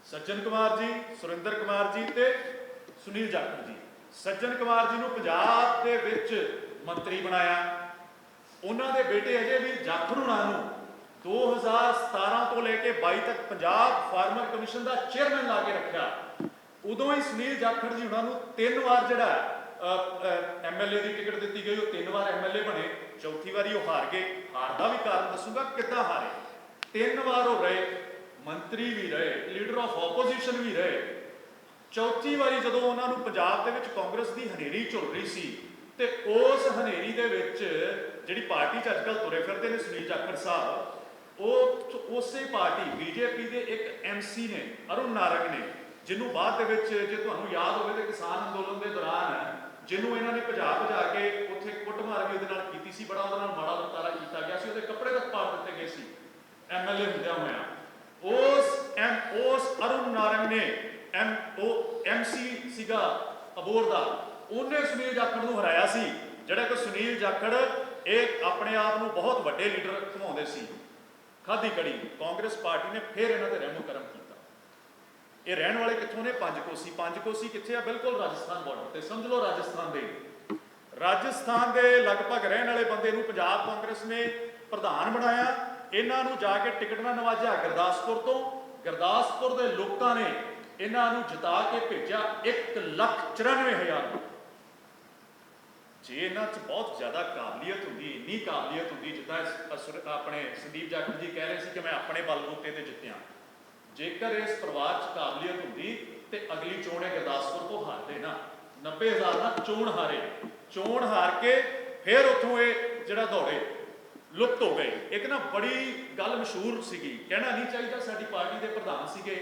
Speaker 2: ਸੱਜਣ ਕੁਮਾਰ ਜੀ, ਸੁਰਿੰਦਰ ਕੁਮਾਰ ਜੀ ਤੇ ਸੁਨੀਲ ਜਾਖੜ ਜੀ। ਸੱਜਣ ਕੁਮਾਰ ਜੀ ਨੂੰ ਪੰਜਾਬ ਦੇ ਵਿੱਚ ਮੰਤਰੀ ਬਣਾਇਆ। ਉਹਨਾਂ ਦੇ ਬੇਟੇ ਅਜੇ ਵੀ ਜਾਖੜ ਹੁਣਾਂ ਨੂੰ 2017 ਤੋਂ ਲੈ ਕੇ 22 ਤੱਕ ਪੰਜਾਬ ਫਾਰਮਰ ਕਮਿਸ਼ਨ ਦਾ ਚੇਅਰਮੈਨ ਲਾ ਕੇ ਰੱਖਿਆ। ਉਦੋਂ ਹੀ ਸੁਨੀਲ ਜਾਖੜ ਜੀ ਉਹਨਾਂ ਨੂੰ 3 ਵਾਰ ਜਿਹੜਾ ਐਮਐਲਏ ਦੀ ਟਿਕਟ ਦਿੱਤੀ ਗਈ, ਉਹ 3 ਵਾਰ ਐਮਐਲਏ ਬਣੇ। ਚੌਥੀ ਵਾਰੀ ਉਹ ਹਾਰ ਗਏ। ਹਾਰ ਦਾ ਵੀ ਕਾਰਨ ਦੱਸੂਗਾ ਕਿੱਦਾਂ ਹਾਰੇ। 3 ਵਾਰ ਉਹ ਰਹੇ, ਮੰਤਰੀ ਵੀ ਰਹੇ, ਲੀਡਰ ਆਫ ਆਪੋਜੀਸ਼ਨ ਵੀ ਰਹੇ। ਚੌਥੀ ਵਾਰੀ ਜਦੋਂ ਉਹਨਾਂ ਨੂੰ ਪੰਜਾਬ ਦੇ ਵਿੱਚ ਕਾਂਗਰਸ ਦੀ ਹਨੇਰੀ ਝੁੱਲ ਰਹੀ ਸੀ, ਤੇ ਉਸ ਹਨੇਰੀ ਦੇ ਵਿੱਚ ਜਿਹੜੀ ਪਾਰਟੀ 'ਚ ਅੱਜਕੱਲ ਤੁਰੇ ਫਿਰਦੇ ਨੇ ਸੁਨੀਲ ਜਾਖੜ ਸਾਹਿਬ, ਉਹ ਉਸੇ ਪਾਰਟੀ ਬੀਜੇਪੀ ਦੇ ਇੱਕ ਐਮਸੀ ਨੇ, ਅਰੁਣ ਨਾਰੰਗ ਨੇ, ਜਿਹਨੂੰ ਬਾਅਦ ਦੇ ਵਿੱਚ ਜੇ ਤੁਹਾਨੂੰ ਯਾਦ ਹੋਵੇ ਤੇ ਕਿਸਾਨ ਅੰਦੋਲਨ ਦੇ ਦੌਰਾਨ ਜਿਹਨੂੰ ਇਹਨਾਂ ਨੇ ਭਜਾ ਕੇ ਉੱਥੇ ਕੁੱਟਮਾਰ ਵੀ ਉਹਦੇ ਨਾਲ ਕੀਤੀ ਸੀ, ਬੜਾ ਉਹਦੇ ਨਾਲ ਮਾੜਾ ਵਰਤਾਰਾ ਕੀਤਾ ਗਿਆ ਸੀ, ਉਹਦੇ ਕੱਪੜੇ ਤੱਕ ਪਾੜ ਦਿੱਤੇ ਗਏ ਸੀ ਐਮਐਲਏ ਹੁੰਦਿਆਂ ਹੋਇਆਂ। ਉਸ ਅਰੁਣ ਨਾਰੰਗ ਨੇ ਐਮਸੀ ਸੀਗਾ ਅਬੋਰ ਦਾ, ਉਹਨੇ ਸੁਨੀਲ ਜਾਖੜ ਨੂੰ ਹਰਾਇਆ ਸੀ। ਜਿਹੜਾ ਕਿ ਸੁਨੀਲ ਜਾਖੜ ਇਹ ਆਪਣੇ ਆਪ ਨੂੰ ਬਹੁਤ ਵੱਡੇ ਲੀਡਰ ਘੁਮਾਉਂਦੇ ਸੀ। ਖਾਦੀ ਕੜੀ ਕਾਂਗਰਸ ਪਾਰਟੀ ਨੇ ਫਿਰ ਇਹਨਾਂ ਤੇ ਰਹਿਮੋ ਕਰਮ ਕੀਤਾ। ਇਹ ਰਹਿਣ ਵਾਲੇ ਕਿੱਥੋਂ ਨੇ? ਪੰਜਕੋਸੀ ਕਿੱਥੇ ਆ? ਬਿਲਕੁਲ ਰਾਜਸਥਾਨ ਬਾਰਡਰ ਤੇ, ਸਮਝ ਲਓ ਰਾਜਸਥਾਨ ਦੇ ਲਗਭਗ ਰਹਿਣ ਵਾਲੇ ਬੰਦੇ ਨੂੰ ਪੰਜਾਬ ਕਾਂਗਰਸ ਨੇ ਪ੍ਰਧਾਨ ਬਣਾਇਆ। ਇਹਨਾਂ ਨੂੰ ਜਾ ਕੇ ਟਿਕਟ ਨਾਲ ਨਵਾਜਿਆ ਗੁਰਦਾਸਪੁਰ ਤੋਂ। ਗੁਰਦਾਸਪੁਰ ਦੇ ਲੋਕਾਂ ਨੇ ਇਹਨਾਂ ਨੂੰ ਜਿਤਾ ਕੇ ਭੇਜਿਆ 1,94,000। ਜੇ ਇਹਨਾਂ 'ਚ ਬਹੁਤ ਜ਼ਿਆਦਾ ਕਾਬਲੀਅਤ ਹੁੰਦੀ, ਇੰਨੀ ਕਾਬਲੀਅਤ ਹੁੰਦੀ, ਜਿੱਦਾਂ ਆਪਣੇ ਸੰਦੀਪ ਜਾਖੜ ਜੀ ਕਹਿ ਰਹੇ ਸੀ ਕਿ ਮੈਂ ਆਪਣੇ ਬਲਬੂਤੇ ਤੇ ਜਿੱਤਿਆ, ਜੇਕਰ ਇਸ ਪਰਿਵਾਰ 'ਚ ਕਾਬਲੀਅਤ ਹੁੰਦੀ ਤੇ ਅਗਲੀ ਚੋਣ ਇਹ ਗੁਰਦਾਸਪੁਰ ਤੋਂ ਹਾਰਦੇ ਨਾ। 90,000 ਨਾਲ ਚੋਣ ਹਾਰ ਕੇ ਫਿਰ ਉੱਥੋਂ ਇਹ ਜਿਹੜਾ ਦੌੜੇ ਲੁਪਤ ਹੋ ਗਏ। ਇੱਕ ਨਾ ਬੜੀ ਗੱਲ ਮਸ਼ਹੂਰ ਸੀਗੀ, ਕਹਿਣਾ ਨਹੀਂ ਚਾਹੀਦਾ, ਸਾਡੀ ਪਾਰਟੀ ਦੇ ਪ੍ਰਧਾਨ ਸੀਗੇ,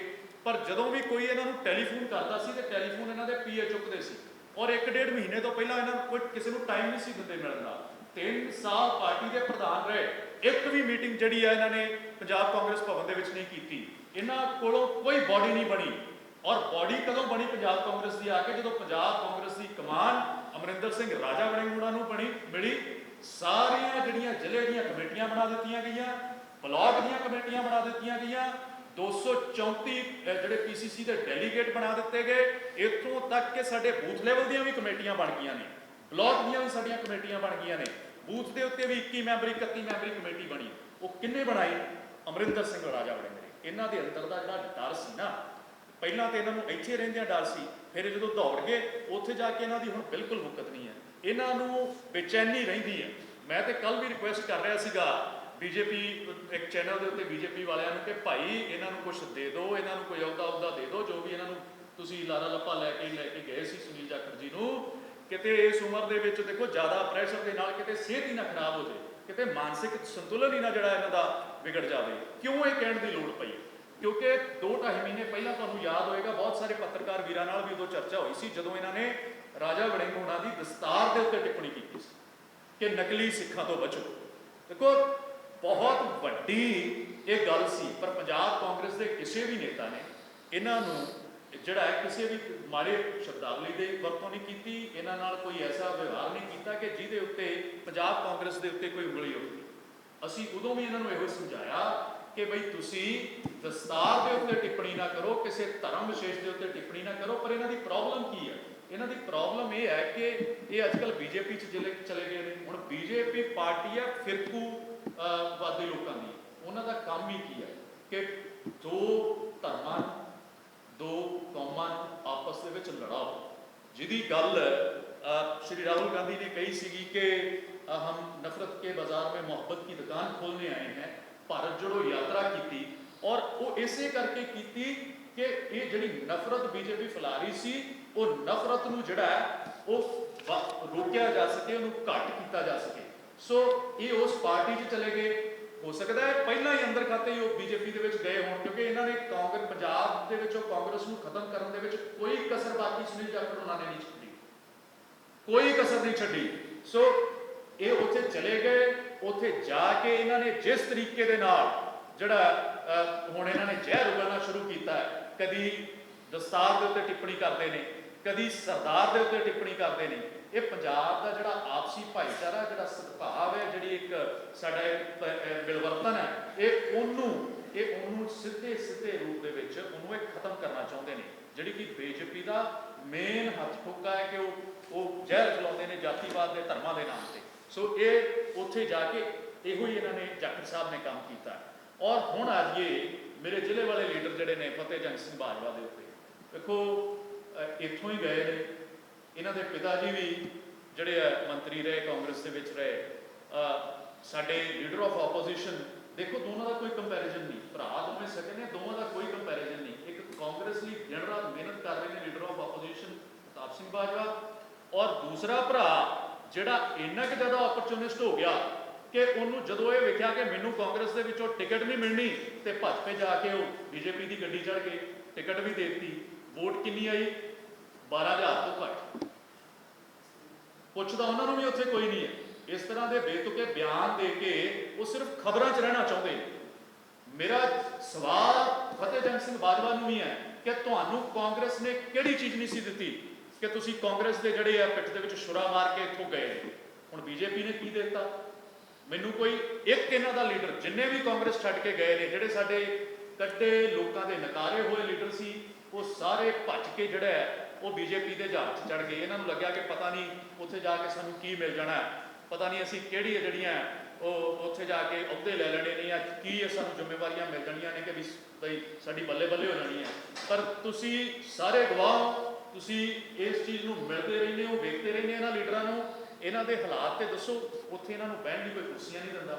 Speaker 2: ਪਰ ਜਦੋਂ ਵੀ ਕੋਈ ਇਹਨਾਂ ਨੂੰ ਟੈਲੀਫੋਨ ਕਰਦਾ ਸੀ ਤੇ ਟੈਲੀਫੋਨ ਇਹਨਾਂ ਦੇ ਪੀਏ ਚੁੱਕਦੇ ਸੀ, ਔਰ 1-1.5 ਮਹੀਨੇ ਤੋਂ ਪਹਿਲਾਂ ਇਹਨਾਂ ਨੂੰ ਕੋਈ ਕਿਸੇ ਨੂੰ ਟਾਈਮ ਨਹੀਂ ਸੀ ਦਿੰਦੇ ਮਿਲਣ ਦਾ। 3 ਸਾਲ ਪਾਰਟੀ ਦੇ ਪ੍ਰਧਾਨ ਰਹੇ, ਇੱਕ ਵੀ ਮੀਟਿੰਗ ਜਿਹੜੀ ਆ ਇਹਨਾਂ ਨੇ ਪੰਜਾਬ ਕਾਂਗਰਸ ਭਵਨ ਦੇ ਵਿੱਚ ਨਹੀਂ ਕੀਤੀ। ਇਹਨਾਂ ਕੋਲੋਂ ਕੋਈ ਬਾਡੀ ਨਹੀਂ ਬਣੀ। ਔਰ ਬਾਡੀ ਕਦੋਂ ਬਣੀ ਪੰਜਾਬ ਕਾਂਗਰਸ ਦੀ? ਆ ਕੇ ਜਦੋਂ ਪੰਜਾਬ ਕਾਂਗਰਸ ਦੀ ਕਮਾਨ ਅਮਰਿੰਦਰ ਸਿੰਘ ਰਾਜਾ ਵੜਿੰਗ ਉਹਨਾਂ ਨੂੰ ਮਿਲੀ। ਸਾਰੀਆਂ ਜਿਹੜੀਆਂ ਜ਼ਿਲ੍ਹੇ ਦੀਆਂ ਕਮੇਟੀਆਂ ਬਣਾ ਦਿੱਤੀਆਂ ਗਈਆਂ, ਬਲਾਕ ਦੀਆਂ ਕਮੇਟੀਆਂ ਬਣਾ ਦਿੱਤੀਆਂ ਗਈਆਂ, 234 ਜਿਹੜੇ ਪੀਸੀਸੀ ਦੇ ਡੈਲੀਗੇਟ ਬਣਾ ਦਿੱਤੇ ਗਏ। ਇੱਥੋਂ ਤੱਕ ਕਿ ਸਾਡੇ ਬੂਥ ਲੈਵਲ ਦੀਆਂ ਵੀ ਕਮੇਟੀਆਂ ਬਣ ਗਈਆਂ ਨੇ, ਬਲਾਕ ਦੀਆਂ ਵੀ ਸਾਡੀਆਂ ਕਮੇਟੀਆਂ ਬਣ ਗਈਆਂ ਨੇ, ਬੂਥ ਦੇ ਉੱਤੇ ਵੀ 21 ਮੈਂਬਰੀ 31 ਮੈਂਬਰੀ ਕਮੇਟੀ ਬਣੀ। ਉਹ ਕਿੰਨੇ ਬਣਾਈ? ਅਮਰਿੰਦਰ ਸਿੰਘ ਰਾਜਾ ਵੜਿੰਗ ਨੇ। ਇਹਨਾਂ ਦੇ ਅੰਦਰ ਦਾ ਜਿਹੜਾ ਡਰ ਸੀ ਨਾ, ਪਹਿਲਾਂ ਤੇ ਇਹਨਾਂ ਨੂੰ ਇੱਥੇ ਰਹਿੰਦਿਆਂ ਡਰ ਸੀ, ਫਿਰ ਜਦੋਂ ਦੌੜ ਗਏ ਉੱਥੇ ਜਾ ਕੇ ਇਹਨਾਂ ਦੀ ਹੁਣ ਬਿਲਕੁਲ ਮੁਕਤ ਨਹੀਂ ਹੈ। ਇਹਨਾਂ ਨੂੰ ਬੇਚੈਨੀ ਰਹਿੰਦੀ ਹੈ। ਮੈਂ ਤੇ ਕੱਲ ਵੀ ਰਿਕੁਐਸਟ ਕਰ ਰਿਹਾ ਸੀਗਾ ਬੀਜੇਪੀ ਇੱਕ ਚੈਨਲ ਦੇ ਉੱਤੇ ਬੀਜੇਪੀ ਵਾਲਿਆਂ ਨੂੰ ਕਿ ਭਾਈ ਇਹਨਾਂ ਨੂੰ ਕੁਝ ਦੇ ਦਿਓ, ਇਹਨਾਂ ਨੂੰ ਕੋਈ ਅਹੁਦਾ ਦੇ ਦਿਓ, ਜੋ ਵੀ ਇਹਨਾਂ ਨੂੰ ਤੁਸੀਂ ਲਾਰਾ ਲੱਪਾ ਲੈ ਕੇ ਗਏ ਸੀ ਸੁਨੀਲ ਜਾਖੜ ਜੀ ਨੂੰ। ਕਿਤੇ ਇਸ ਉਮਰ ਦੇ ਵਿੱਚ ਦੇਖੋ ਜ਼ਿਆਦਾ ਪ੍ਰੈਸ਼ਰ ਦੇ ਨਾਲ ਕਿਤੇ ਸਿਹਤ ਹੀ ਨਾ ਖਰਾਬ ਹੋ ਜਾਏ, ਕਿਤੇ ਮਾਨਸਿਕ ਸੰਤੁਲਨ ਹੀ ਨਾ ਜਿਹੜਾ ਇਹਨਾਂ ਦਾ ਵਿਗੜ ਜਾਵੇ। ਕਿਉਂ ਇਹ ਕਹਿਣ ਦੀ ਲੋੜ ਪਈ? ਕਿਉਂਕਿ 2-2.5 ਮਹੀਨੇ ਪਹਿਲਾਂ ਤੁਹਾਨੂੰ ਯਾਦ ਹੋਏਗਾ ਬਹੁਤ ਸਾਰੇ ਪੱਤਰਕਾਰ ਵੀਰਾਂ ਨਾਲ ਵੀ ਉਦੋਂ ਚਰਚਾ ਹੋਈ ਸੀ ਜਦੋਂ ਇਹਨਾਂ ਨੇ ਰਾਜਾ ਵੜਿੰਗ ਹੋਣਾ ਦੀ ਦਸਤਾਰ ਦੇ ਉੱਤੇ ਟਿੱਪਣੀ ਕੀਤੀ ਸੀ ਕਿ ਨਕਲੀ ਸਿੱਖਾਂ ਤੋਂ ਬਚੋ। ਦੇਖੋ ਬਹੁਤ ਵੱਡੀ ਇਹ ਗੱਲ ਸੀ, ਪਰ ਪੰਜਾਬ ਕਾਂਗਰਸ ਦੇ ਕਿਸੇ ਵੀ ਨੇਤਾ ਨੇ ਇਹਨਾਂ ਨੂੰ ਜਿਹੜਾ ਹੈ ਕਿਸੇ ਵੀ ਮਾੜੇ ਸ਼ਬਦਾਵਲੀ ਦੇ ਵਰਤੋਂ ਨਹੀਂ ਕੀਤੀ, ਇਹਨਾਂ ਨਾਲ ਕੋਈ ਐਸਾ ਵਿਵਹਾਰ ਨਹੀਂ ਕੀਤਾ ਕਿ ਜਿਹਦੇ ਉੱਤੇ ਪੰਜਾਬ ਕਾਂਗਰਸ ਦੇ ਉੱਤੇ ਕੋਈ ਉਂਗਲੀ ਉੱਠੀ। ਅਸੀਂ ਉਦੋਂ ਵੀ ਇਹਨਾਂ ਨੂੰ ਇਹੋ ਸਮਝਾਇਆ ਕਿ ਬਈ ਤੁਸੀਂ ਦਸਤਾਰ ਦੇ ਉੱਤੇ ਟਿੱਪਣੀ ਨਾ ਕਰੋ, ਕਿਸੇ ਧਰਮ ਵਿਸ਼ੇਸ਼ ਦੇ ਉੱਤੇ ਟਿੱਪਣੀ ਨਾ ਕਰੋ। ਪਰ ਇਹਨਾਂ ਦੀ ਪ੍ਰੋਬਲਮ ਕੀ ਹੈ? ਇਹਨਾਂ ਦੀ ਪ੍ਰੋਬਲਮ ਇਹ ਹੈ ਕਿ ਇਹ ਅੱਜ ਕੱਲ੍ਹ ਬੀਜੇਪੀ 'ਚ ਚਲੇ ਗਏ ਨੇ। ਹੁਣ ਬੀਜੇਪੀ ਪਾਰਟੀ ਹੈ ਫਿਰਕੂ ਵਾਦੀ ਲੋਕਾਂ ਦੀ। ਉਹਨਾਂ ਦਾ ਕੰਮ ਹੀ ਕੀ ਹੈ ਕਿ ਦੋ ਧਰਮਾਂ ਦੋ ਕੌਮਾਂ ਆਪਸ ਦੇ ਵਿੱਚ ਲੜਾਓ, ਜਿਹਦੀ ਗੱਲ ਸ਼੍ਰੀ ਰਾਹੁਲ गांधी ने कही सीगी कि हम नफरत के बाजार में मोहब्बत की दुकान खोलने आए हैं। भारत जोड़ो यात्रा की और वो इसे करके की कि ये जिहड़ी नफरत बीजेपी फैला रही सी वो नफरत नूं जिहड़ा है वो रोकिया जा सके, उन्होंने घट किया जा सके। सो ये उस पार्टी 'च चले गए। हो सकता है पहला ही अंदर खाते ही बीजेपी ਦੇ ਵਿੱਚ ਗਏ ਹੋਣ, ਕਿਉਂਕਿ ਇਹਨਾਂ ਨੇ ਕਾਂਗਰਸ ਪੰਜਾਬ ਦੇ ਵਿੱਚੋਂ ਕਾਂਗਰਸ ਨੂੰ ਖਤਮ ਕਰਨ ਦੇ ਵਿੱਚ ਕੋਈ ਕਸਰ ਬਾਕੀ ਸੁਨੀਲ ਜਾਖੜ ਉਹਨਾਂ ਨੇ ਨਹੀਂ ਛੱਡੀ, ਕੋਈ ਕਸਰ ਨਹੀਂ ਛੱਡੀ। ਸੋ ਇਹ ਉੱਥੇ ਚਲੇ ਗਏ। ਉੱਥੇ ਜਾ ਕੇ ਇਹਨਾਂ ਨੇ ਜਿਸ ਤਰੀਕੇ ਦੇ ਨਾਲ ਜਿਹੜਾ ਹੁਣ ਇਹਨਾਂ ਨੇ ਜ਼ਹਿਰ ਉਗਲਣਾ ਸ਼ੁਰੂ ਕੀਤਾ ਹੈ, ਕਦੀ ਦਸਤਾਰ ਦੇ ਉੱਤੇ ਟਿੱਪਣੀ ਕਰਦੇ ਨੇ, ਕਦੀ ਸਰਦਾਰ ਦੇ ਉੱਤੇ ਟਿੱਪਣੀ ਕਰਦੇ ਨੇ। ਇਹ ਪੰਜਾਬ ਦਾ ਜਿਹੜਾ ਆਪਸੀ ਭਾਈਚਾਰਾ, ਜਿਹੜਾ ਸਦਭਾਵ ਹੈ, ਜਿਹੜੀ ਇੱਕ ਸਾਡਾ ਮਿਲਵਰਤਨ ਹੈ, ਇਹ ਉਹਨੂੰ ਸਿੱਧੇ ਰੂਪ ਦੇ ਵਿੱਚ ਉਹਨੂੰ ਇਹ ਖਤਮ ਕਰਨਾ ਚਾਹੁੰਦੇ ਨੇ, ਜਿਹੜੀ ਕਿ ਬੀਜੇਪੀ ਦਾ ਮੇਨ ਹੱਥ ਠੋਕਾ ਹੈ ਕਿ ਉਹ ਜ਼ਹਿਰ ਫੈਲਾਉਂਦੇ ਨੇ ਜਾਤੀਵਾਦ ਦੇ ਧਰਮਾਂ ਦੇ ਨਾਮ ਤੇ। ਸੋ ਇਹ ਉੱਥੇ ਜਾ ਕੇ ਇਹੋ ਹੀ ਇਹਨਾਂ ਨੇ ਜਾਖੜ ਸਾਹਿਬ ਨੇ ਕੰਮ ਕੀਤਾ। ਔਰ ਹੁਣ ਆ ਜਾਈਏ ਮੇਰੇ ਜ਼ਿਲ੍ਹੇ ਵਾਲੇ ਲੀਡਰ ਜਿਹੜੇ ਨੇ ਫਤਿਹ ਜੰਗ ਸਿੰਘ ਬਾਜਵਾ ਦੇ ਉੱਤੇ। ਦੇਖੋ ਇੱਥੋਂ ਹੀ ਗਏ ਨੇ, ਇਹਨਾਂ ਦੇ ਪਿਤਾ ਜੀ ਵੀ ਜਿਹੜੇ ਆ ਮੰਤਰੀ ਰਹੇ, ਕਾਂਗਰਸ ਦੇ ਵਿੱਚ ਰਹੇ। ਸਾਡੇ ਲੀਡਰ ਆਫ ਆਪੋਜੀਸ਼ਨ, ਦੇਖੋ ਦੋਨਾਂ ਦਾ ਕੋਈ ਕੰਪੈਰੀਜ਼ਨ ਨਹੀਂ, ਭਰਾ ਦੋਵੇਂ ਸਕੇ ਨੇ, ਦੋਵਾਂ ਦਾ ਕੋਈ ਕੰਪੈਰੀਜ਼ਨ ਨਹੀਂ। ਇੱਕ ਕਾਂਗਰਸ ਲਈ ਦਿਨ ਰਾਤ ਮਿਹਨਤ ਕਰ ਰਹੇ ਨੇ ਲੀਡਰ ਆਫ ਆਪੋਜੀਸ਼ਨ ਪ੍ਰਤਾਪ ਸਿੰਘ ਬਾਜਵਾ, ਔਰ ਦੂਸਰਾ ਭਰਾ ਜਿਹੜਾ ਇੰਨਾ ਕਿ ਜ਼ਿਆਦਾ ਓਪਰਚੁਨਿਸਟ ਹੋ ਗਿਆ ਕਿ ਉਹਨੂੰ ਜਦੋਂ ਇਹ ਵੇਖਿਆ ਕਿ ਮੈਨੂੰ ਕਾਂਗਰਸ ਦੇ ਵਿੱਚੋਂ ਟਿਕਟ ਨਹੀਂ ਮਿਲਣੀ ਤੇ ਭੱਜ ਕੇ ਜਾ ਕੇ ਉਹ ਬੀਜੇਪੀ ਦੀ ਗੱਡੀ ਚੜ੍ਹ ਕੇ ਟਿਕਟ ਵੀ ਦੇ ਦਿੱਤੀ। ਵੋਟ ਕਿੰਨੀ ਆਈ? 12,000 ਤੋਂ ਘੱਟ। ਪੁੱਛਦਾ ਉਹਨਾਂ ਨੂੰ ਵੀ ਉੱਥੇ ਕੋਈ ਨਹੀਂ ਹੈ। ਇਸ ਤਰ੍ਹਾਂ ਦੇ ਬੇਤੁਕੇ ਬਿਆਨ ਦੇ ਕੇ ਉਹ ਸਿਰਫ ਖਬਰਾਂ 'ਚ ਰਹਿਣਾ ਚਾਹੁੰਦੇ ਨੇ। ਮੇਰਾ ਸਵਾਲ ਫਤਿਹ ਜੰਗ ਸਿੰਘ ਬਾਜਵਾ ਨੂੰ ਵੀ ਹੈ ਕਿ ਤੁਹਾਨੂੰ ਕਾਂਗਰਸ ਨੇ ਕਿਹੜੀ ਚੀਜ਼ ਨਹੀਂ ਸੀ ਦਿੱਤੀ ਕਿ ਤੁਸੀਂ ਕਾਂਗਰਸ ਦੇ ਜਿਹੜੇ ਆ ਪਿੱਠ ਦੇ ਵਿੱਚ ਛੁਰਾ ਮਾਰ ਕੇ ਇੱਥੋਂ ਗਏ? ਹੁਣ ਬੀਜੇਪੀ ਨੇ ਕੀ ਦਿੱਤਾ? ਮੈਨੂੰ ਕੋਈ ਇੱਕ ਇਹਨਾਂ ਦਾ ਲੀਡਰ, ਜਿੰਨੇ ਵੀ ਕਾਂਗਰਸ ਛੱਡ ਕੇ ਗਏ ਨੇ, ਜਿਹੜੇ ਸਾਡੇ ਕੱਟੇ ਲੋਕਾਂ ਦੇ ਨਕਾਰੇ ਹੋਏ ਲੀਡਰ ਸੀ, ਉਹ ਸਾਰੇ ਭੱਜ ਕੇ ਜਿਹੜਾ ਹੈ ਉਹ ਬੀਜੇਪੀ ਦੇ ਜਹਾਜ਼ 'ਚ ਚੜ੍ਹ ਗਏ। ਇਹਨਾਂ ਨੂੰ ਲੱਗਿਆ ਕਿ ਪਤਾ ਨਹੀਂ ਉੱਥੇ ਜਾ ਕੇ ਸਾਨੂੰ ਕੀ ਮਿਲ ਜਾਣਾ, ਪਤਾ ਨਹੀਂ ਅਸੀਂ ਕਿਹੜੀ ਜਿਹੜੀਆਂ ਉਹ ਉੱਥੇ ਜਾ ਕੇ ਅਹੁਦੇ ਲੈ ਲੈਣੇ ਨੇ, ਜਾਂ ਕੀ ਸਾਨੂੰ ਜ਼ਿੰਮੇਵਾਰੀਆਂ ਮਿਲ ਜਾਣੀਆਂ ਨੇ ਕਿ ਵੀ ਬਈ ਸਾਡੀ ਬੱਲੇ ਬੱਲੇ ਹੋ ਜਾਣੀ ਹੈ। ਪਰ ਤੁਸੀਂ ਸਾਰੇ ਗਵਾਹ, ਤੁਸੀਂ ਇਸ ਚੀਜ਼ ਨੂੰ ਮਿਲਦੇ ਰਹਿੰਦੇ ਹੋ, ਵੇਖਦੇ ਰਹਿੰਦੇ ਇਹਨਾਂ ਲੀਡਰਾਂ ਨੂੰ। ਇਹਨਾਂ ਦੇ ਹਾਲਾਤ ਤੇ ਦੱਸੋ। ਉੱਥੇ ਇਹਨਾਂ ਨੂੰ ਬਹਿਣ ਦੀ ਕੋਈ ਕੁਰਸੀਆਂ ਨਹੀਂ ਦਿੰਦਾ,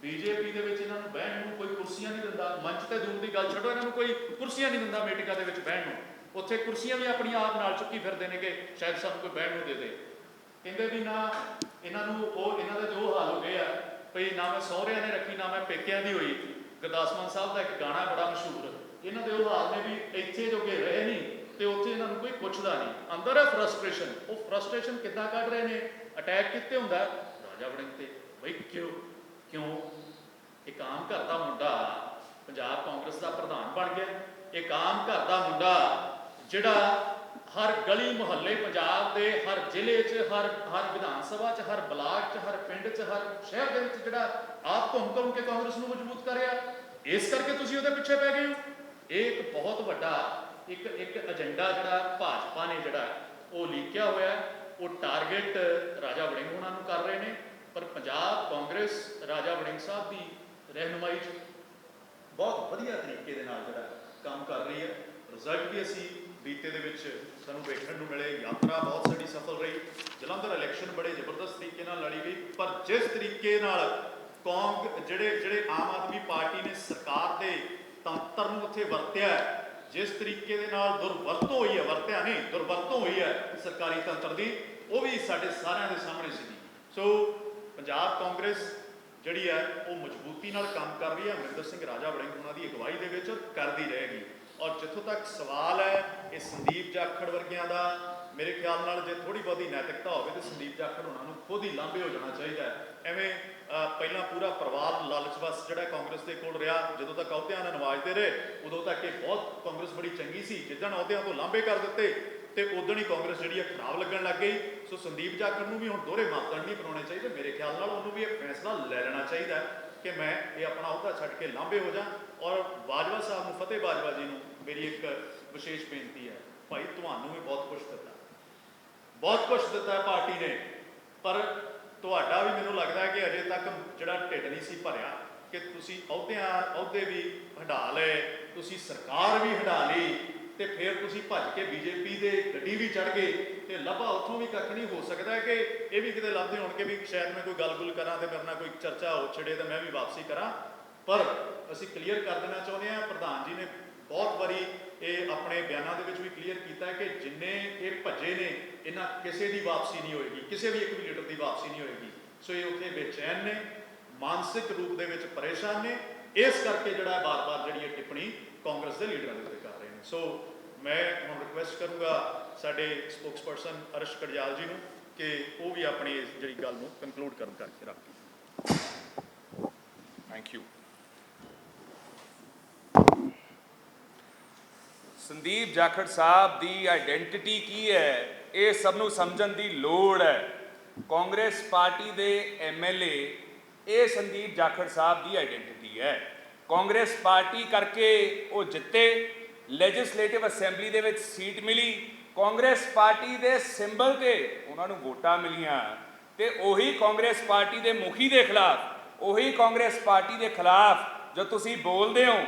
Speaker 2: ਬੀਜੇਪੀ ਦੇ ਵਿੱਚ ਇਹਨਾਂ ਨੂੰ ਬਹਿਣ ਨੂੰ ਕੋਈ ਕੁਰਸੀਆਂ ਨਹੀਂ ਦਿੰਦਾ। ਮੰਚ ਤੇ ਦੂਰ ਦੀ ਗੱਲ ਛੱਡੋ, ਇਹਨਾਂ ਨੂੰ ਕੋਈ ਕੁਰਸੀਆਂ ਨਹੀਂ ਦਿੰਦਾ ਮੀਟਿੰਗਾਂ ਦੇ ਵਿੱਚ ਬਹਿਣ ਨੂੰ। ਉੱਥੇ ਕੁਰਸੀਆਂ ਵੀ ਆਪਣੀ ਆਪ ਨਾਲ ਚੁੱਕੀ ਫਿਰਦੇ ਨੇ ਕਿ ਸ਼ਾਇਦ ਸਾਨੂੰ ਕੋਈ ਬਹਿਣ ਨੂੰ ਦੇ ਦੇ। ਕਹਿੰਦੇ ਵੀ ਨਾ ਇਹਨਾਂ ਨੂੰ ਉਹ ਇਹਨਾਂ ਦੇ ਜੋ ਹਾਲ ਹੋ ਗਏ ਆ ਭਈ ਨਾ ਮੈਂ ਸਹੁਰਿਆਂ ਨੇ ਰੱਖੀ ਨਾ ਮੈਂ ਪੇਕਿਆਂ ਦੀ ਹੋਈ। ਗੁਰਦਾਸ ਮਾਨ ਸਾਹਿਬ ਦਾ ਇੱਕ ਗਾਣਾ ਬੜਾ ਮਸ਼ਹੂਰ, ਇਹਨਾਂ ਦੇ ਉਹ ਹਾਲ ਨੇ ਵੀ ਇੱਥੇ ਜੋਗੇ ਰਹੇ ਨਹੀਂ ਤੇ ਉੱਥੇ ਇਹਨਾਂ ਨੂੰ ਕੋਈ ਪੁੱਛਦਾ ਨਹੀਂ। ਅੰਦਰ ਹੈ ਫਰਸਟ੍ਰੇਸ਼ਨ। ਉਹ ਫਰਸਟ੍ਰੇਸ਼ਨ ਕਿੱਦਾਂ ਕੱਢ ਰਹੇ ਨੇ? ਅਟੈਕ ਕਿੱਥੇ ਹੁੰਦਾ? ਰਾਜਾ ਵੜਿੰਗ ਤੇ। ਬਈ ਕਿਉਂ ਇੱਕ ਆਮ ਘਰ ਦਾ ਮੁੰਡਾ ਪੰਜਾਬ ਕਾਂਗਰਸ ਦਾ ਪ੍ਰਧਾਨ ਬਣ ਗਿਆ। ਇੱਕ ਆਮ ਘਰ ਦਾ ਮੁੰਡਾ ਜਿਹੜਾ ਹਰ ਗਲੀ ਮੁਹੱਲੇ ਪੰਜਾਬ ਦੇ ਹਰ ਜ਼ਿਲ੍ਹੇ 'ਚ, ਹਰ ਵਿਧਾਨ ਸਭਾ 'ਚ, ਹਰ ਬਲਾਕ 'ਚ, ਹਰ ਪਿੰਡ 'ਚ, ਹਰ ਸ਼ਹਿਰ ਦੇ ਵਿੱਚ ਜਿਹੜਾ ਆਪ ਘੁੰਮ ਕੇ ਕਾਂਗਰਸ ਨੂੰ ਮਜ਼ਬੂਤ ਕਰ ਰਿਹਾ। ਇਸ ਕਰਕੇ ਤੁਸੀਂ ਉਹਦੇ ਪਿੱਛੇ ਪੈ ਗਏ ਹੋ। ਇਹ ਇੱਕ ਬਹੁਤ ਵੱਡਾ ਇੱਕ ਏਜੰਡਾ ਜਿਹੜਾ ਭਾਜਪਾ ਨੇ ਜਿਹੜਾ ਉਹ ਲੀਕਿਆ ਹੋਇਆ, ਉਹ ਟਾਰਗੇਟ ਰਾਜਾ ਵੜਿੰਗ ਉਹਨਾਂ ਨੂੰ ਕਰ ਰਹੇ ਨੇ। ਪਰ ਪੰਜਾਬ ਕਾਂਗਰਸ ਰਾਜਾ ਵੜਿੰਗ ਸਾਹਿਬ ਦੀ ਰਹਿਨੁਮਾਈ 'ਚ ਬਹੁਤ ਵਧੀਆ ਤਰੀਕੇ ਦੇ ਨਾਲ ਜਿਹੜਾ ਕੰਮ ਕਰ ਰਹੀ ਹੈ। ਰਿਜ਼ਲਟ ਵੀ ਅਸੀਂ ਬੀਤੇ ਦੇ ਵਿੱਚ ਸਾਨੂੰ ਵੇਖਣ ਨੂੰ ਮਿਲੇ। ਯਾਤਰਾ ਬਹੁਤ ਸਾਡੀ ਸਫਲ ਰਹੀ। ਜਲੰਧਰ ਇਲੈਕਸ਼ਨ ਬੜੇ ਜ਼ਬਰਦਸਤ ਤਰੀਕੇ ਨਾਲ ਲੜੀ ਗਈ। ਪਰ ਜਿਸ ਤਰੀਕੇ ਨਾਲ ਜਿਹੜੇ ਆਮ ਆਦਮੀ ਪਾਰਟੀ ਨੇ ਸਰਕਾਰ ਦੇ ਤੰਤਰ ਨੂੰ ਉੱਥੇ ਵਰਤਿਆ, ਜਿਸ ਤਰੀਕੇ ਦੇ ਨਾਲ ਦੁਰਵਰਤੋਂ ਹੋਈ ਹੈ, ਵਰਤਿਆ ਨਹੀਂ ਦੁਰਵਰਤੋਂ ਹੋਈ ਹੈ ਸਰਕਾਰੀ ਤੰਤਰ ਦੀ, ਉਹ ਵੀ ਸਾਡੇ ਸਾਰਿਆਂ ਦੇ ਸਾਹਮਣੇ ਸੀਗੀ। ਸੋ ਪੰਜਾਬ ਕਾਂਗਰਸ ਜਿਹੜੀ ਹੈ ਉਹ ਮਜ਼ਬੂਤੀ ਨਾਲ ਕੰਮ ਕਰ ਰਹੀ ਹੈ ਅਮਰਿੰਦਰ ਸਿੰਘ ਰਾਜਾ ਵੜਿੰਗ ਉਹਨਾਂ ਦੀ ਅਗਵਾਈ ਦੇ ਵਿੱਚ ਕਰਦੀ ਰਹੇਗੀ। ਔਰ ਜਿੱਥੋਂ ਤੱਕ ਸਵਾਲ ਹੈ ਇਹ ਸੰਦੀਪ ਜਾਖੜ ਵਰਗਿਆਂ ਦਾ, ਮੇਰੇ ਖਿਆਲ ਨਾਲ ਜੇ ਥੋੜੀ ਬਹੁਤੀ ਨੈਤਿਕਤਾ ਹੋਵੇ ਤਾਂ ਸੰਦੀਪ ਜਾਖੜ ਉਹਨਾਂ ਨੂੰ ਖੁਦ ਹੀ ਲਾਂਭੇ ਹੋ ਜਾਣਾ ਚਾਹੀਦਾ ਹੈ। ਐਵੇਂ ਪਹਿਲਾਂ ਪੂਰਾ ਪਰਿਵਾਰ ਲਾਲਚ ਵਸ ਜਿਹੜਾ ਕਾਂਗਰਸ ਦੇ ਕੋਲ ਰਿਹਾ, ਜਦੋਂ ਤੱਕ ਅਹੁਦਿਆਂ ਨਾਲ ਨਵਾਜਦੇ ਰਹੇ ਉਦੋਂ ਤੱਕ ਇਹ ਬਹੁਤ ਕਾਂਗਰਸ ਬੜੀ ਚੰਗੀ ਸੀ। ਜਿੱਦਣ ਅਹੁਦਿਆਂ ਤੋਂ ਲਾਂਭੇ ਕਰ ਦਿੱਤੇ ਤੇ ਉਦੋਂ ਹੀ ਕਾਂਗਰਸ ਜਿਹੜੀ ਹੈ ਖਰਾਬ ਲੱਗਣ ਲੱਗ ਗਈ। ਸੋ ਸੰਦੀਪ ਜਾਖੜ ਨੂੰ ਵੀ ਹੁਣ ਦੋਹਰੇ ਮਾਪਦੰਡ ਨਹੀਂ ਬਣਾਉਣੇ ਚਾਹੀਦੇ। ਮੇਰੇ ਖਿਆਲ ਨਾਲ ਉਹਨੂੰ ਵੀ ਇਹ ਫੈਸਲਾ ਲੈ ਲੈਣਾ ਚਾਹੀਦਾ ਹੈ ਕਿ ਮੈਂ ਇਹ ਆਪਣਾ ਅਹੁਦਾ ਛੱਡ ਕੇ ਲਾਂਭੇ ਹੋ ਜਾ। ਔਰ ਬਾਜਵਾ ਸਾਹਿਬ ਨੂੰ, ਫਤਿਹ ਬਾਜਵਾ ਜੀ ਨੂੰ ਮੇਰੀ ਇੱਕ ਵਿਸ਼ੇਸ਼ ਬੇਨਤੀ ਹੈ, ਭਾਈ ਤੁਹਾਨੂੰ ਵੀ ਬਹੁਤ ਕੁਛ ਦਿੱਤਾ, ਬਹੁਤ ਕੁਛ ਦਿੱਤਾ ਹੈ ਪਾਰਟੀ ਨੇ, ਪਰ ਤੁਹਾਡਾ ਵੀ ਮੈਨੂੰ ਲੱਗਦਾ ਹੈ ਕਿ ਅਜੇ ਤੱਕ ਜਿਹੜਾ ਢਿੱਡ ਨਹੀਂ ਸੀ ਭਰਿਆ ਕਿ ਤੁਸੀਂ ਅਹੁਦੇ ਵੀ ਹੰਢਾ ਲਏ, ਤੁਸੀਂ ਸਰਕਾਰ ਵੀ ਹੰਢਾ ਲਈ ਤੇ ਫਿਰ ਤੁਸੀਂ ਭੱਜ ਕੇ ਬੀਜੇਪੀ ਦੇ ਗੱਡੀ ਵੀ ਚੜ੍ਹ ਗਏ ਤੇ ਲੱਭਾ ਉੱਥੋਂ ਵੀ ਕੱਖ ਨਹੀਂ। ਹੋ ਸਕਦਾ ਹੈ ਕਿ ਇਹ ਵੀ ਕਿਤੇ ਲੱਭਦੇ ਹੋਣ ਕਿ ਵੀ ਸ਼ਾਇਦ ਮੈਂ ਕੋਈ ਗੱਲ-ਗੁੱਲ ਕਰਾਂ ਤੇ ਮੇਰੇ ਨਾਲ ਕੋਈ ਚਰਚਾ ਹੋ ਛਿੜੇ ਤੇ ਮੈਂ ਵੀ ਵਾਪਸੀ ਕਰਾਂ। ਪਰ ਅਸੀਂ ਕਲੀਅਰ ਕਰ ਦੇਣਾ ਚਾਹੁੰਦੇ ਹਾਂ, ਪ੍ਰਧਾਨ ਜੀ ਨੇ ਬਹੁਤ ਵਾਰੀ ਇਹ ਆਪਣੇ ਬਿਆਨਾਂ ਦੇ ਵਿੱਚ ਵੀ ਕਲੀਅਰ ਕੀਤਾ ਹੈ ਕਿ ਜਿੰਨੇ ਇਹ ਭੱਜੇ ਨੇ ਇਹਨਾਂ ਕਿਸੇ ਦੀ ਵਾਪਸੀ ਨਹੀਂ ਹੋਏਗੀ, ਕਿਸੇ ਵੀ ਇੱਕ ਵੀ ਲੀਡਰ ਦੀ ਵਾਪਸੀ ਨਹੀਂ ਹੋਏਗੀ। ਸੋ ਇਹ ਉੱਥੇ ਬੇਚੈਨ ਨੇ, ਮਾਨਸਿਕ ਰੂਪ ਦੇ ਵਿੱਚ ਪਰੇਸ਼ਾਨ ਨੇ, ਇਸ ਕਰਕੇ ਜਿਹੜਾ ਬਾਰ-ਬਾਰ ਜਿਹੜੀ ਇਹ ਟਿੱਪਣੀ ਕਾਂਗਰਸ ਦੇ ਲੀਡਰਾਂ ਦੇ ਉੱਤੇ ਕਰ ਰਹੇ ਨੇ। ਸੋ ਮੈਂ ਹੁਣ ਰਿਕੁਐਸਟ ਕਰੂੰਗਾ ਸਾਡੇ ਸਪੋਕਸਪਰਸਨ ਅਰਸ਼ ਕੜਿਆਲ ਜੀ ਨੂੰ ਕਿ ਉਹ ਵੀ ਆਪਣੀ ਇਸ ਜਿਹੜੀ ਗੱਲ ਨੂੰ ਕੰਕਲੂਡ ਕਰਨ ਕਰਕੇ ਰੱਖੇ।
Speaker 3: Thank you. ਸੰਦੀਪ ਜਾਖੜ ਸਾਹਿਬ ਦੀ ਆਈਡੈਂਟੀਟੀ ਕੀ ਹੈ, ਇਹ ਸਭ ਨੂੰ ਸਮਝਣ ਦੀ ਲੋੜ ਹੈ। ਕਾਂਗਰਸ ਪਾਰਟੀ ਦੇ ਐਮਐਲਏ, ਇਹ ਸੰਦੀਪ ਜਾਖੜ ਸਾਹਿਬ ਦੀ ਆਈਡੈਂਟੀਟੀ ਹੈ। ਕਾਂਗਰਸ ਪਾਰਟੀ ਕਰਕੇ ਉਹ ਜਿੱਤੇ, ਲੈਜਿਸਲੇਟਿਵ ਅਸੈਂਬਲੀ ਦੇ ਵਿੱਚ ਸੀਟ ਮਿਲੀ, ਕਾਂਗਰਸ ਪਾਰਟੀ ਦੇ ਸਿੰਬਲ ਤੇ ਉਹਨਾਂ ਨੂੰ ਵੋਟਾਂ ਮਿਲੀਆਂ ਤੇ ਉਹੀ ਕਾਂਗਰਸ ਪਾਰਟੀ ਦੇ ਮੁਖੀ ਦੇ ਖਿਲਾਫ, ਉਹੀ ਕਾਂਗਰਸ ਪਾਰਟੀ ਦੇ ਖਿਲਾਫ ਜੋ ਤੁਸੀਂ ਬੋਲਦੇ ਹੋ,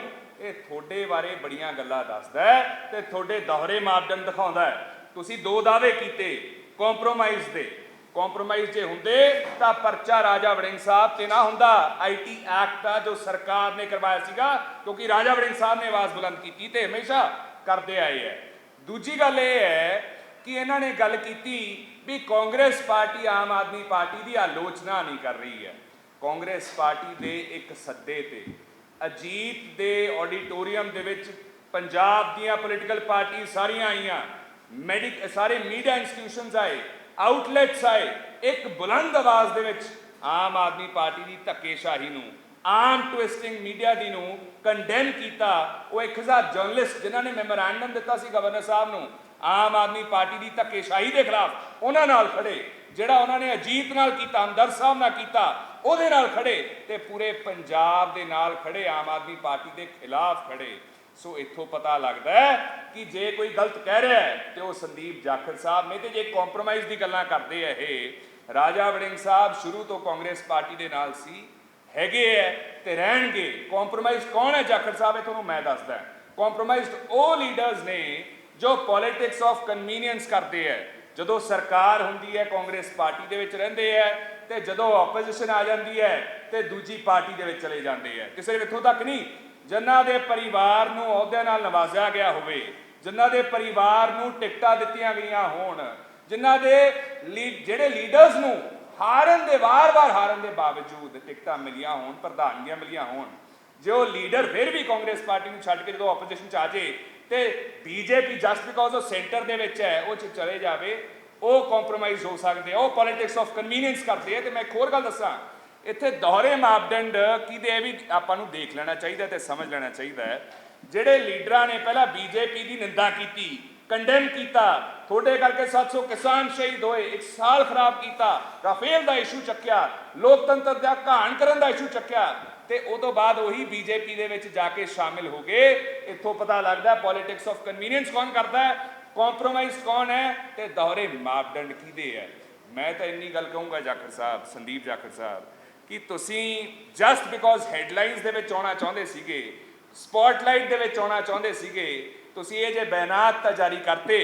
Speaker 3: ਇਹ ਤੁਹਾਡੇ ਬਾਰੇ ਬੜੀਆਂ ਗੱਲਾਂ ਦੱਸਦਾ ਹੈ ਤੇ ਤੁਹਾਡੇ ਦੋਹਰੇ ਮਾਪਦੰਡ ਦਿਖਾਉਂਦਾ ਹੈ। ਤੁਸੀਂ ਦੋ ਦਾਅਵੇ ਕੀਤੇ ਕੰਪਰੋਮਾਈਜ਼ ਦੇ, ਕੰਪਰੋਮਾਈਜ਼ ਜੇ ਹੁੰਦੇ ਤਾਂ ਪਰਚਾ ਰਾਜਾ ਵੜਿੰਗ ਸਾਹਿਬ ਤੇ ਨਾ ਹੁੰਦਾ। ਆਈਟੀ ਐਕਟ ਦਾ ਜੋ ਸਰਕਾਰ ਨੇ ਕਰਵਾਇਆ ਸੀਗਾ, ਕਿਉਂਕਿ ਰਾਜਾ ਵੜਿੰਗ ਸਾਹਿਬ ਨੇ ਆਵਾਜ਼ ਬੁਲੰਦ ਕੀਤੀ ਤੇ ਹਮੇਸ਼ਾ ਕਰਦੇ ਆਏ ਹੈ। ਦੂਜੀ ਗੱਲ ਇਹ ਹੈ ਕਿ ਇਹਨਾਂ ਨੇ ਗੱਲ ਕੀਤੀ ਵੀ ਕਾਂਗਰਸ ਪਾਰਟੀ ਆਮ ਆਦਮੀ ਪਾਰਟੀ ਦੀ ਆਲੋਚਨਾ ਨਹੀਂ ਕਰ ਰਹੀ ਹੈ। ਕਾਂਗਰਸ ਪਾਰਟੀ ਦੇ ਇੱਕ ਸੱਦੇ ਤੇ ਅਜੀਤ ਦੇ ਆਡੀਟੋਰੀਅਮ ਦੇ ਵਿੱਚ ਪੰਜਾਬ ਦੀਆਂ ਪੋਲੀਟੀਕਲ ਪਾਰਟੀ ਸਾਰੀਆਂ ਆਈਆਂ, ਸਾਰੇ ਮੀਡੀਆ ਇੰਸਟੀਟਿਊਸ਼ਨਸ ਆਏ, ਆਊਟਲੈਟਸ ਆਏ, ਇੱਕ ਬੁਲੰਦ ਆਵਾਜ਼ ਦੇ ਵਿੱਚ ਆਮ ਆਦਮੀ ਪਾਰਟੀ ਦੀ ਧੱਕੇਸ਼ਾਹੀ ਨੂੰ, ਆਮ ਟਵਿਸਟਿੰਗ ਮੀਡੀਆ ਦੀ ਨੂੰ ਕੰਡੈਮ ਕੀਤਾ। ਉਹ 1000 ਜਰਨਲਿਸਟ ਜਿਨ੍ਹਾਂ ਨੇ ਮੈਮੋਰੈਂਡਮ ਦਿੱਤਾ ਸੀ ਗਵਰਨਰ ਸਾਹਿਬ ਨੂੰ ਆਮ ਆਦਮੀ ਪਾਰਟੀ ਦੀ ਧੱਕੇਸ਼ਾਹੀ ਦੇ ਖਿਲਾਫ, ਉਹਨਾਂ ਨਾਲ ਖੜੇ। ਜਿਹੜਾ ਉਹਨਾਂ ਨੇ ਅਜੀਤ ਨਾਲ ਕੀਤਾ, ਹਮਦਰਦ ਸਾਹਿਬ ਨਾਲ ਕੀਤਾ, ਉਹਦੇ ਨਾਲ ਖੜੇ ਤੇ ਪੂਰੇ ਪੰਜਾਬ ਦੇ ਨਾਲ ਖੜੇ, ਆਮ ਆਦਮੀ ਪਾਰਟੀ ਦੇ ਖਿਲਾਫ ਖੜੇ। ਸੋ ਇੱਥੋਂ ਪਤਾ ਲੱਗਦਾ ਹੈ ਕਿ ਜੇ ਕੋਈ ਗਲਤ ਕਹਿ ਰਿਹਾ ਹੈ ਤੇ ਉਹ ਸੰਦੀਪ ਜਾਖੜ ਸਾਹਿਬ ਨੇ। ਤੇ ਜੇ ਕੰਪਰੋਮਾਈਜ਼ ਦੀ ਗੱਲਾਂ ਕਰਦੇ ਆ ਇਹ, ਰਾਜਾ ਵੜਿੰਗ ਸਾਹਿਬ ਸ਼ੁਰੂ ਤੋਂ ਕਾਂਗਰਸ ਪਾਰਟੀ ਦੇ ਨਾਲ ਸੀ, ਹੈਗੇ ਹੈ ਤੇ ਰਹਿਣਗੇ। ਕੰਪਰੋਮਾਈਜ਼ ਕੌਣ ਹੈ ਜਾਖੜ ਸਾਹਿਬ, ਇਹ ਤੁਹਾਨੂੰ ਮੈਂ ਦੱਸਦਾ। ਕੰਪਰੋਮਾਈਜ਼ਡ ਉਹ ਲੀਡਰਸ ਨੇ ਜੋ ਪੋਲਿਟਿਕਸ ਆਫ ਕਨਵੀਨੀਅੰਸ ਕਰਦੇ ਹੈ। ਜਦੋਂ ਸਰਕਾਰ ਹੁੰਦੀ ਹੈ ਕਾਂਗਰਸ ਪਾਰਟੀ ਦੇ ਵਿੱਚ ਰਹਿੰਦੇ ਹੈ ਤੇ ਜਦੋਂ ਆਪੋਜੀਸ਼ਨ ਆ ਜਾਂਦੀ ਹੈ ਤੇ ਦੂਜੀ ਪਾਰਟੀ ਦੇ ਵਿੱਚ ਚਲੇ ਜਾਂਦੇ ਹੈ। ਤੇ ਸਿਰਫ ਇੱਥੋਂ ਤੱਕ ਨਹੀਂ, ਜਿਨ੍ਹਾਂ ਦੇ ਪਰਿਵਾਰ ਨੂੰ ਅਹੁਦਿਆਂ ਨਾਲ ਨਵਾਜ਼ਿਆ ਗਿਆ ਹੋਵੇ, ਜਿਨ੍ਹਾਂ ਦੇ ਪਰਿਵਾਰ ਨੂੰ ਟਿਕਟਾਂ ਦਿੱਤੀਆਂ ਗਈਆਂ ਹੋਣ, ਜਿਨ੍ਹਾਂ ਦੇ ਜਿਹੜੇ ਲੀਡਰਸ ਨੂੰ ਹਾਰਨ ਦੇ ਵਾਰ-ਵਾਰ ਹਾਰਨ ਦੇ ਬਾਵਜੂਦ ਟਿਕਟਾਂ ਮਿਲੀਆਂ ਹੋਣ, ਪ੍ਰਧਾਨੀਆਂ ਮਿਲੀਆਂ ਹੋਣ, ਜੇ ਉਹ ਲੀਡਰ ਫਿਰ ਵੀ ਕਾਂਗਰਸ ਪਾਰਟੀ ਨੂੰ ਛੱਡ ਕੇ ਜਦੋਂ ਆਪੋਜੀਸ਼ਨ 'ਚ ਆ ਜੇ ਤੇ ਬੀਜੇਪੀ ਜਸਟ ਬਿਕੋਜ਼ ਉਹ ਸੈਂਟਰ ਦੇ ਵਿੱਚ ਹੈ ਉਹ 'ਚ ਚਲੇ ਜਾਵੇ, ਉਹ ਕੰਪਰੋਮਾਈਜ਼ ਹੋ ਸਕਦੇ ਆ, ਉਹ ਪੋਲਿਟਿਕਸ ਆਫ ਕਨਵੀਨੀਅੰਸ ਕਰਦੇ ਆ। ਤੇ ਮੈਂ ਇੱਕ ਹੋਰ ਗੱਲ ਦੱਸਾਂ, ਇੱਥੇ ਦੋਹਰੇ ਮਾਪਦੰਡ ਕਿਹਦੇ, ਇਹ ਵੀ ਆਪਾਂ ਨੂੰ ਦੇਖ ਲੈਣਾ ਚਾਹੀਦਾ ਤੇ ਸਮਝ ਲੈਣਾ ਚਾਹੀਦਾ ਹੈ। ਜਿਹੜੇ ਲੀਡਰਾਂ ਨੇ ਪਹਿਲਾਂ ਬੀਜੇਪੀ ਦੀ ਨਿੰਦਾ ਕੀਤੀ, ਕੰਡੈਮ ਕੀਤਾ, ਤੁਹਾਡੇ ਕਰਕੇ 700 ਕਿਸਾਨ ਸ਼ਹੀਦ ਹੋਏ, 1 ਸਾਲ ਖਰਾਬ ਕੀਤਾ, ਰਾਫੇਲ ਦਾ ਇਸ਼ੂ ਚੱਕਿਆ, ਲੋਕਤੰਤਰ ਦਾ ਘਾਣ ਕਰਨ ਦਾ ਇਸ਼ੂ ਚੱਕਿਆ ਤੇ ਉਦੋਂ ਬਾਅਦ ਉਹੀ ਬੀਜੇਪੀ ਦੇ ਵਿੱਚ ਜਾ ਕੇ ਸ਼ਾਮਿਲ ਹੋ ਗਏ। ਇੱਥੋਂ ਪਤਾ ਲੱਗਦਾ ਪੋਲਿਟਿਕਸ ਆਫ ਕਨਵੀਨੀਅੰਸ ਕੌਣ ਕਰਦਾ ਹੈ, ਕੰਪਰੋਮਾਈਜ਼ ਕੌਣ ਹੈ ਤੇ ਦੋਹਰੇ ਮਾਪਦੰਡ ਕਿਹਦੇ ਹੈ। ਮੈਂ ਤਾਂ ਇੰਨੀ ਗੱਲ ਕਹੂੰਗਾ ਜਾਖੜ ਸਾਹਿਬ, ਸੰਦੀਪ ਜਾਖੜ ਸਾਹਿਬ, ਕਿ ਤੁਸੀਂ ਜਸਟ ਬਿਕੋਜ਼ ਹੈਡਲਾਈਨਸ ਦੇ ਵਿੱਚ ਆਉਣਾ ਚਾਹੁੰਦੇ ਸੀਗੇ, ਸਪੌਟਲਾਈਟ ਦੇ ਵਿੱਚ ਆਉਣਾ ਚਾਹੁੰਦੇ ਸੀਗੇ, ਤੁਸੀਂ ਇਹ ਜੇ ਬਿਆਨਾਤ ਤਾਂ ਜਾਰੀ ਕਰਤੇ,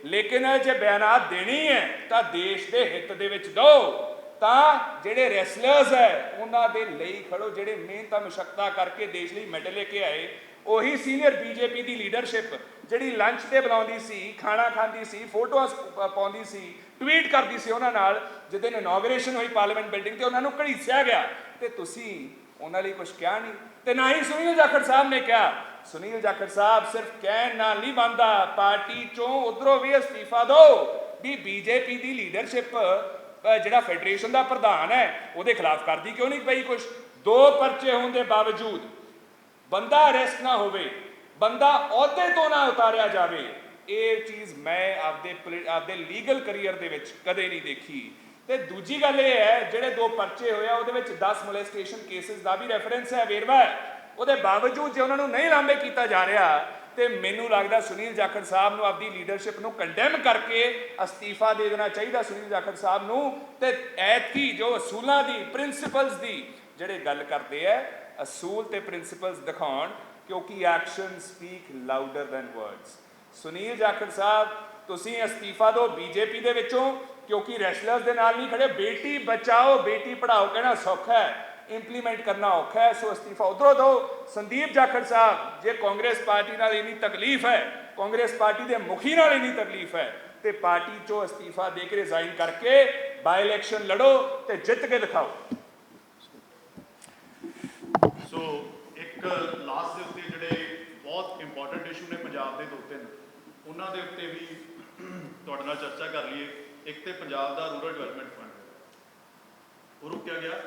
Speaker 3: ਲੇਕਿਨ ਜੇ ਬਿਆਨਾਤ ਦੇਣੀ ਹੈ ਤਾਂ ਦੇਸ਼ ਦੇ ਹਿੱਤ ਦੇ ਵਿੱਚ ਦਿਓ। ਤਾਂ ਜਿਹੜੇ ਰੈਸਲਰਸ ਹੈ ਉਹਨਾਂ ਦੇ ਲਈ ਖੜੋ, ਜਿਹੜੇ ਮਿਹਨਤਾਂ ਮੁਸ਼ੱਕਤਾਂ ਕਰਕੇ ਦੇਸ਼ ਲਈ ਮੈਡਲ ਲੈ ਕੇ ਆਏ। ਉਹੀ ਸੀਨੀਅਰ ਬੀਜੇਪੀ ਦੀ ਲੀਡਰਸ਼ਿਪ ਜਿਹੜੀ ਲੰਚ ਤੇ ਬੁਲਾਉਂਦੀ ਸੀ, ਖਾਣਾ ਖਾਂਦੀ ਸੀ, ਫੋਟੋਆਂ ਪਾਉਂਦੀ ਸੀ, ਟਵੀਟ ਕਰਦੀ ਸੀ ਉਹਨਾਂ ਨਾਲ, ਜਿੱਦਣ ਇਨੋਗ੍ਰੇਸ਼ਨ ਹੋਈ ਪਾਰਲੀਮੈਂਟ ਬਿਲਡਿੰਗ ਤੇ ਉਹਨਾਂ ਨੂੰ ਘੜੀਸਿਆ ਗਿਆ ਤੇ ਤੁਸੀਂ ਉਹਨਾਂ ਲਈ ਕੁਝ ਕਿਹਾ ਨਹੀਂ। ਤੇ ਨਾ ਹੀ ਸੁਨੀਲ ਜਾਖੜ ਸਾਹਿਬ ਨੇ ਕਿਹਾ। ਸੁਨੀਲ ਜਾਖੜ ਸਾਹਿਬ ਸਿਰਫ ਕਹਿਣ ਨਾਲ ਨਹੀਂ ਬਣਦਾ, ਪਾਰਟੀ ਚੋਂ ਉਧਰੋਂ ਵੀ ਅਸਤੀਫਾ ਦਿਓ ਵੀ ਬੀਜੇਪੀ ਦੀ ਲੀਡਰਸ਼ਿਪ ਜਿਹੜਾ ਫੈਡਰੇਸ਼ਨ ਦਾ ਪ੍ਰਧਾਨ ਹੈ ਉਹਦੇ ਖਿਲਾਫ ਕਰਦੀ ਕਿਉਂ ਨਹੀਂ ਪਈ ਕੁਝ। 2 ਪਰਚੇ ਹੋਣ ਦੇ ਬਾਵਜੂਦ ਬੰਦਾ ਅਰੈਸਟ ਨਾ ਹੋਵੇ, ਬੰਦਾ ਅਹੁਦੇ ਤੋਂ ਨਾ ਉਤਾਰਿਆ ਜਾਵੇ, ਇਹ ਚੀਜ਼ ਮੈਂ ਆਪਦੇ ਲੀਗਲ ਕਰੀਅਰ ਦੇ ਵਿੱਚ ਕਦੇ ਨਹੀਂ ਦੇਖੀ। ਤੇ ਦੂਜੀ ਗੱਲ ਇਹ ਹੈ ਜਿਹੜੇ 2 ਪਰਚੇ ਹੋਇਆ ਉਹਦੇ ਵਿੱਚ 10 ਮੋਲੈਸਟੇਸ਼ਨ ਕੇਸਿਸ ਦਾ ਵੀ ਰੈਫਰੈਂਸ ਹੈ, ਵੇਰਵਾ ਹੈ। ਉਹਦੇ ਬਾਵਜੂਦ ਜੇ ਉਹਨਾਂ ਨੂੰ ਨਹੀਂ ਲਾਂਭੇ ਕੀਤਾ ਜਾ ਰਿਹਾ ਤੇ ਮੈਨੂੰ ਲੱਗਦਾ ਸੁਨੀਲ ਜਾਖੜ ਸਾਹਿਬ ਨੂੰ ਆਪਦੀ ਲੀਡਰਸ਼ਿਪ ਨੂੰ ਕੰਡੈਮ ਕਰਕੇ ਅਸਤੀਫਾ ਦੇ ਦੇਣਾ ਚਾਹੀਦਾ ਸੁਨੀਲ ਜਾਖੜ ਸਾਹਿਬ ਨੂੰ। ਤੇ ਐਤਕੀ ਜੋ ਅਸੂਲਾਂ ਦੀ, ਪ੍ਰਿੰਸੀਪਲਸ ਦੀ ਜਿਹੜੇ ਗੱਲ ਕਰਦੇ ਆ, ਅਸੂਲ ਤੇ ਪ੍ਰਿੰਸੀਪਲਸ ਦਿਖਾਉਣ, ਕਿਉਂਕਿ action speak louder then words. Sunil Jakhar ਸਾਹਿਬ ਤੁਸੀਂ ਅਸਤੀਫਾ ਦਿਓ ਬੀਜੇਪੀ ਦੇ ਵਿੱਚੋਂ, ਕਿਉਂਕਿ ਰੈਸਲਰਸ ਦੇ ਨਾਲ ਨਹੀਂ ਖੜੇ। ਬੇਟੀ ਬਚਾਓ ਬੇਟੀ ਪੜ੍ਹਾਓ ਕਹਿਣਾ ਸੌਖਾ ਹੈ, ਇੰਪਲੀਮੈਂਟ ਕਰਨਾ ਔਖਾ ਹੈ, ਸੋ ਅਸਤੀਫਾ ਉਧਰੋਂ ਦਿਓ। ਸੰਦੀਪ ਜਾਖੜ ਸਾਹਿਬ ਜੇ ਕਾਂਗਰਸ ਪਾਰਟੀ ਨਾਲ ਇੰਨੀ ਤਕਲੀਫ ਹੈ, ਕਾਂਗਰਸ ਪਾਰਟੀ ਦੇ ਮੁਖੀ ਨਾਲ ਇੰਨੀ ਤਕਲੀਫ ਹੈ ਤੇ ਪਾਰਟੀ ਚੋਂ ਅਸਤੀਫਾ ਦੇ ਕੇ ਰਿਜ਼ਾਈਨ ਕਰਕੇ ਬਾਈ ਇਲੈਕਸ਼ਨ ਲੜੋ ਤੇ ਜਿੱਤ ਕੇ ਦਿਖਾਓ।
Speaker 2: ਸੋ ਇੱਕ ਲਾਸਟ ਦੇ ਉੱਤੇ ਜਿਹੜੇ ਬਹੁਤ ਇੰਪੋਰਟੈਂਟ ਇਸ਼ੂ ਨੇ ਪੰਜਾਬ ਦੇ 2-3 ਉਹਨਾਂ ਦੇ ਉੱਤੇ ਵੀ ਤੁਹਾਡੇ ਨਾਲ ਚਰਚਾ ਕਰ ਲਈਏ। ਇੱਕ ਤੇ ਪੰਜਾਬ ਦਾ ਰੂਰਲ ਡਿਵੈਲਪਮੈਂਟ ਫੰਡ, ਉਹ ਰੁਕਿਆ ਗਿਆ।